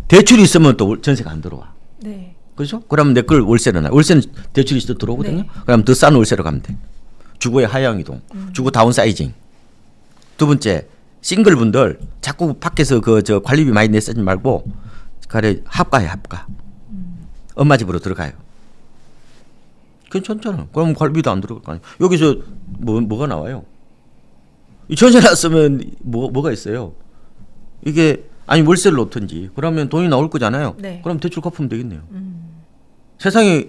대출이 있으면 또 전세가 안 들어와. 네. 그렇죠? 그러면 내 걸 월세로 놔. 월세는 대출이 있어도 들어오거든요. 네. 그럼 더 싼 월세로 가면 돼. 주거의 하향 이동, 주거 다운사이징. 두 번째, 싱글 분들 자꾸 밖에서 그 저 관리비 많이 내쓰지 말고 가래 합가해 합가. 엄마 집으로 들어가요. 괜찮잖아. 그럼 관리비도 안 들어갈 거 아니에요. 여기서 뭐가 나와요? 이 전세 났으면 뭐가 있어요? 이게 아니 월세를 놓든지 그러면 돈이 나올 거잖아요. 네. 그럼 대출 갚으면 되겠네요. 세상에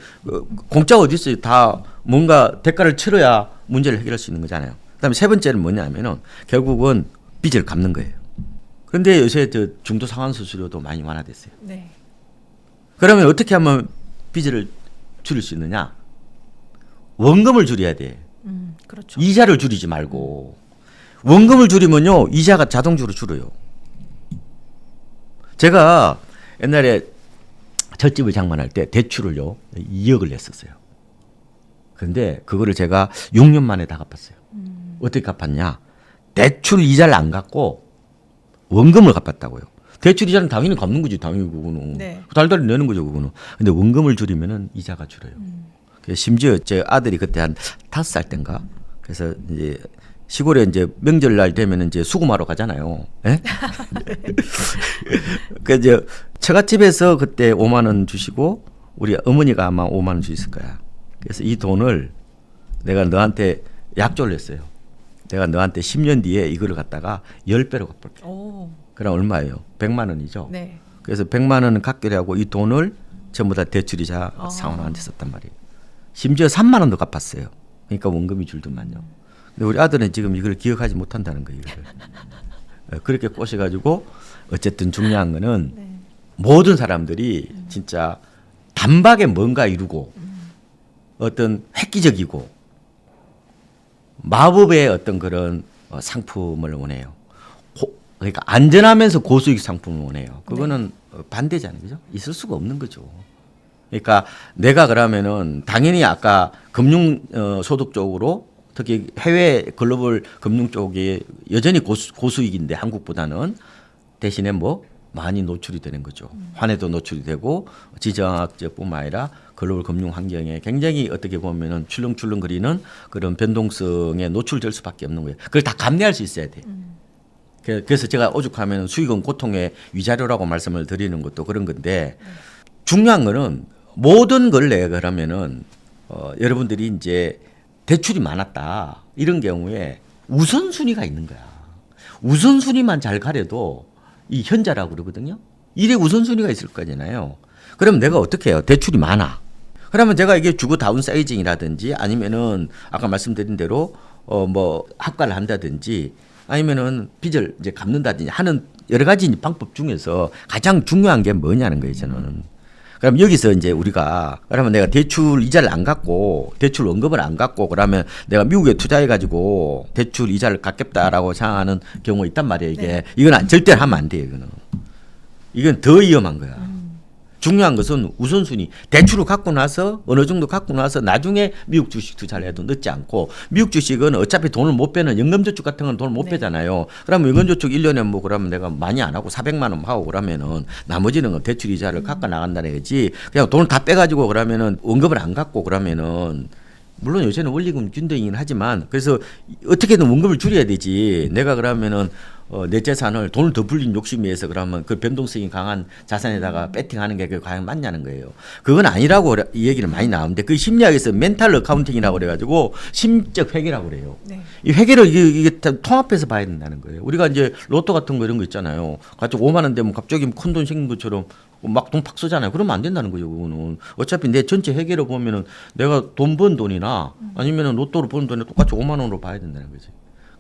공짜 어디 있어요? 다 뭔가 대가를 치러야 문제를 해결할 수 있는 거잖아요. 그다음에 세 번째는 뭐냐면은 결국은 빚을 갚는 거예요. 그런데 요새 저 중도 상환 수수료도 많이 완화됐어요. 네. 그러면 어떻게 하면 빚을 줄일 수 있느냐? 원금을 줄여야 돼. 그렇죠. 이자를 줄이지 말고 원금을 줄이면요 이자가 자동적으로 줄어요. 제가 옛날에 젖집을 장만할 때 대출을요 2억을 냈었어요. 그런데 그거를 제가 6년 만에 다 갚았어요. 어떻게 갚았냐? 대출 이자를 안 갚고 원금을 갚았다고요. 대출 이자는 당연히 갚는 거지, 당연히 그거는. 네. 달달이 내는 거죠, 그거는. 근데 원금을 줄이면은 이자가 줄어요. 그래서 심지어 제 아들이 그때 한 5살 때인가. 그래서 이제 시골에 이제 명절날 되면은 이제 수금하러 가잖아요. 예? 그 이제 처갓집에서 그때 5만 원 주시고 우리 어머니가 아마 5만 원 주셨을 거야. 그래서 이 돈을 내가 너한테 약조를 했어요. 내가 너한테 10년 뒤에 이거를 갖다가 10배로 갚을게. 오. 그럼 얼마예요? 100만 원이죠. 네. 그래서 100만 원은 갚기로 하고 이 돈을 전부 다 대출이자 상환한테 썼단 말이에요. 심지어 3만 원도 갚았어요. 그러니까 원금이 줄더만요. 근데 우리 아들은 지금 이걸 기억하지 못한다는 거예요. 이거를. 그렇게 꼬셔가지고 어쨌든 중요한 거는 네. 모든 사람들이 진짜 단박에 뭔가 이루고 어떤 획기적이고 마법의 어떤 그런 상품을 원해요. 그러니까 안전하면서 고수익 상품을 원해요. 그거는 반대잖아요. 그죠? 있을 수가 없는 거죠. 그러니까 내가 그러면은 당연히 아까 금융 소득 쪽으로 특히 해외 글로벌 금융 쪽이 여전히 고수익인데 한국보다는 대신에 뭐 많이 노출이 되는 거죠. 환에도 노출이 되고 지정학적뿐만 아니라 글로벌 금융 환경에 굉장히 어떻게 보면은 출렁출렁거리는 그런 변동성에 노출될 수밖에 없는 거예요. 그걸 다 감내할 수 있어야 돼. 그래서 제가 오죽하면 수익은 고통의 위자료라고 말씀을 드리는 것도 그런 건데 중요한 거는 모든 걸 내가 그러면은 여러분들이 이제 대출이 많았다 이런 경우에 우선순위가 있는 거야. 우선순위만 잘 가려도 이 현자라고 그러거든요. 일에 우선순위가 있을 거잖아요. 그럼 내가 어떻게 해요? 대출이 많아. 그러면 제가 이게 주거 다운사이징이라든지 아니면은 아까 말씀드린 대로 뭐 합가를 한다든지 아니면은 빚을 이제 갚는다든지 하는 여러 가지 방법 중에서 가장 중요한 게 뭐냐는 거예요, 저는. 그럼 여기서 이제 우리가 그러면 내가 대출 이자를 안 갚고 대출 원금을 안 갚고 그러면 내가 미국에 투자해 가지고 대출 이자를 갚겠다라고 생각하는 경우가 있단 말이에요. 이게 네. 이건 절대 하면 안 돼요. 이건 더 위험한 거야. 중요한 것은 우선순위. 대출을 갖고 나서 어느 정도 갖고 나서 나중에 미국 주식 투자를 해도 늦지 않고 미국 주식은 어차피 돈을 못 빼는 연금저축 같은 건 돈을 못 네. 빼잖아요. 그러면 연금저축 1년에 뭐 그러면 내가 많이 안 하고 400만 원 하고 그러면은 나머지는 건 대출 이자를 깎아 나간다는 거지. 그냥 돈을 다 빼가지고 그러면은 원금을 안 갖고 그러면은 물론 요새는 원리금 균등이긴 하지만 그래서 어떻게든 원금을 줄여야 되지. 내가 그러면은 내 재산을 돈을 더 불린 욕심에 의해서 그러면 그 변동성이 강한 자산에다가 배팅하는 게 그게 과연 맞냐는 거예요. 그건 아니라고 이 얘기는 많이 나오는데 그 심리학에서 멘탈 어카운팅이라고 그래가지고 심적 회계라고 그래요. 네. 이 회계를 이게 다 통합해서 봐야 된다는 거예요. 우리가 이제 로또 같은 거 이런 거 있잖아요. 갑자기 5만 원 되면 갑자기 큰 돈 생긴 것처럼 막 돈 팍 쓰잖아요. 그러면 안 된다는 거죠. 그거는 어차피 내 전체 회계로 보면은 내가 돈 번 돈이나 아니면은 로또로 번 돈이 똑같이 5만 원으로 봐야 된다는 거지.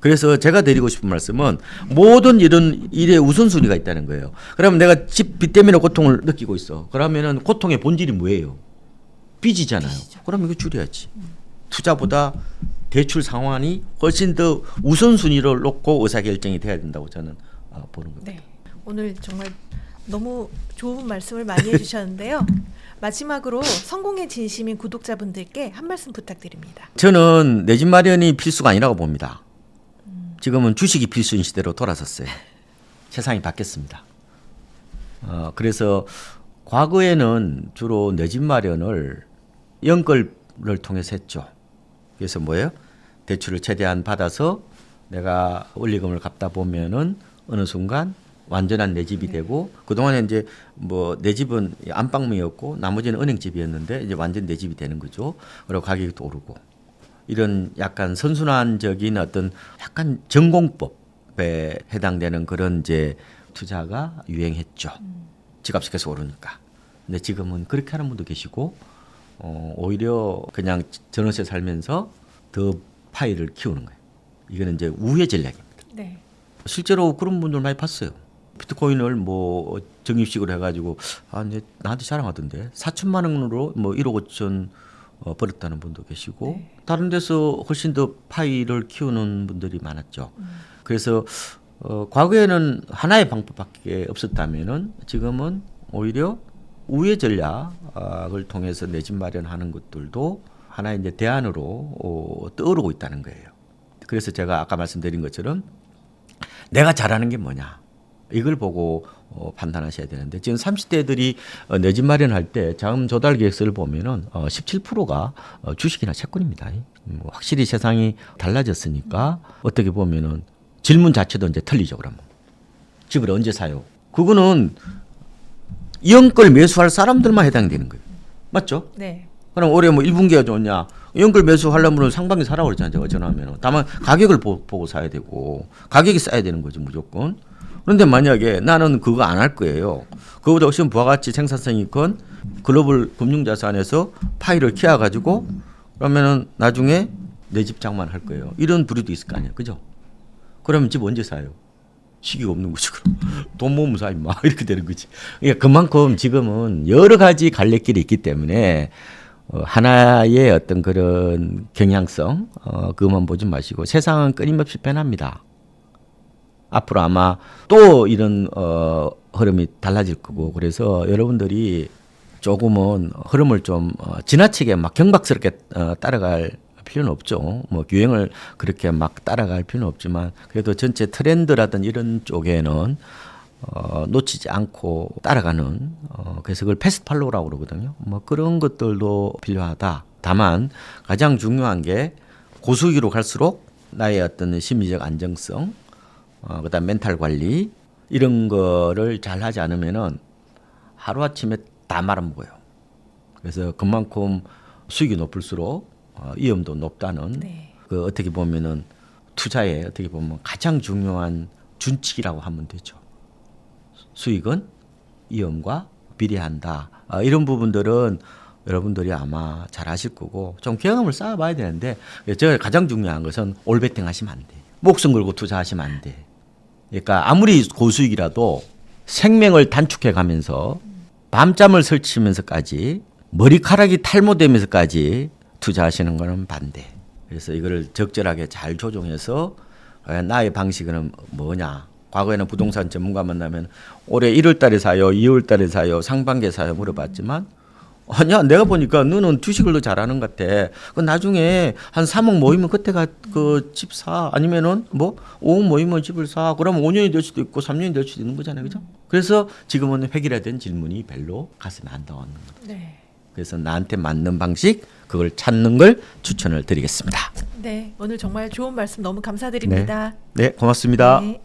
그래서 제가 드리고 싶은 말씀은 모든 이런 일의 우선순위가 있다는 거예요. 그러면 내가 집 빚 때문에 고통을 느끼고 있어. 그러면은 고통의 본질이 뭐예요? 빚이잖아요. 그럼 이거 줄여야지. 투자보다 대출 상환이 훨씬 더 우선순위를 놓고 의사결정이 돼야 된다고 저는 보는 겁니다. 네. 오늘 정말 너무 좋은 말씀을 많이 해주셨는데요. 마지막으로 성공의 진심인 구독자분들께 한 말씀 부탁드립니다. 저는 내 집 마련이 필수가 아니라고 봅니다. 지금은 주식이 필수인 시대로 돌아섰어요. 세상이 바뀌었습니다. 그래서 과거에는 주로 내 집 마련을 연끌을 통해서 했죠. 그래서 뭐예요? 대출을 최대한 받아서 내가 원리금을 갚다 보면은 어느 순간 완전한 내 집이 되고 그동안에 이제 뭐 내 집은 안방이었고 나머지는 은행집이었는데 이제 완전 내 집이 되는 거죠. 그리고 가격이 또 오르고 이런 약간 선순환적인 어떤 약간 전공법에 해당되는 그런 이제 투자가 유행했죠. 집값이 계속 오르니까. 근데 지금은 그렇게 하는 분도 계시고 오히려 그냥 전월세 살면서 더 파이를 키우는 거예요. 이거는 이제 우회 전략입니다. 네. 실제로 그런 분들 많이 봤어요. 비트코인을 뭐 적립식으로 해가지고 나한테 자랑하던데 4천만 원으로 뭐 1억 5천 벌었다는 분도 계시고 네. 다른 데서 훨씬 더 파이를 키우는 분들이 많았죠. 그래서 과거에는 하나의 방법밖에 없었다면은 지금은 오히려 우회 전략을 통해서 내 집 마련하는 것들도 하나의 이제 대안으로 떠오르고 있다는 거예요. 그래서 제가 아까 말씀드린 것처럼 내가 잘하는 게 뭐냐 이걸 보고 판단하셔야 되는데 지금 30대들이 내 집 마련할 때 자금 조달 계획서를 보면은 17%가 주식이나 채권입니다. 확실히 세상이 달라졌으니까 어떻게 보면은 질문 자체도 이제 틀리죠. 그러면 집을 언제 사요? 그거는 연끌 매수할 사람들만 해당되는 거예요. 맞죠? 네. 그럼 올해 뭐 1분기가 좋냐? 연끌 매수하려면 상반기 사라고 그랬잖아요. 제가 전화하면. 다만 가격을 보고 사야 되고 가격이 싸야 되는 거죠. 무조건. 그런데 만약에 나는 그거 안 할 거예요. 그거보다 훨씬 부가가치 생산성이 큰 글로벌 금융자산에서 파이를 키워가지고 그러면은 나중에 내 집 장만 할 거예요. 이런 부류도 있을 거 아니에요. 그죠? 그러면 집 언제 사요? 시기가 없는 거죠. 그럼 돈 모으면 사 임마 이렇게 되는 거지. 그러니까 그만큼 지금은 여러 가지 갈래길이 있기 때문에 하나의 어떤 그런 경향성 그것만 보지 마시고 세상은 끊임없이 변합니다. 앞으로 아마 또 이런 흐름이 달라질 거고 그래서 여러분들이 조금은 흐름을 좀 지나치게 막 경박스럽게 따라갈 필요는 없죠. 뭐 유행을 그렇게 막 따라갈 필요는 없지만 그래도 전체 트렌드라든 이런 쪽에는 놓치지 않고 따라가는 그래서 그걸 패스트팔로우라고 그러거든요. 뭐 그런 것들도 필요하다. 다만 가장 중요한 게 고수기로 갈수록 나의 어떤 심리적 안정성, 그다음 멘탈 관리 이런 거를 잘 하지 않으면은 하루 아침에 다 말아먹어요. 그래서 그만큼 수익이 높을수록 위험도 높다는 네. 그 어떻게 보면은 투자에 어떻게 보면 가장 중요한 준칙이라고 하면 되죠. 수익은 위험과 비례한다. 이런 부분들은 여러분들이 아마 잘 아실 거고 좀 경험을 쌓아봐야 되는데 제가 가장 중요한 것은 올베팅 하시면 안 돼. 목숨 걸고 투자하시면 안 돼. 그러니까 아무리 고수익이라도 생명을 단축해 가면서 밤잠을 설치면서까지 머리카락이 탈모되면서까지 투자하시는 거는 반대. 그래서 이거를 적절하게 잘 조정해서 나의 방식은 뭐냐. 과거에는 부동산 전문가 만나면 올해 1월 달에 사요, 2월 달에 사요, 상반기에 사요 물어봤지만 아니야 내가 보니까 너는 주식을 더 잘하는 것 같아. 그 나중에 한 3억 모이면 그때가 그 집 사. 아니면은 뭐 5억 모이면 집을 사. 그러면 5년이 될 수도 있고 3년이 될 수도 있는 거잖아요. 그죠? 그래서 지금은 획일화된 질문이 별로 가슴에 안 닿는 겁니다. 네. 그래서 나한테 맞는 방식 그걸 찾는 걸 추천을 드리겠습니다. 네. 오늘 정말 좋은 말씀 너무 감사드립니다. 네, 고맙습니다. 네.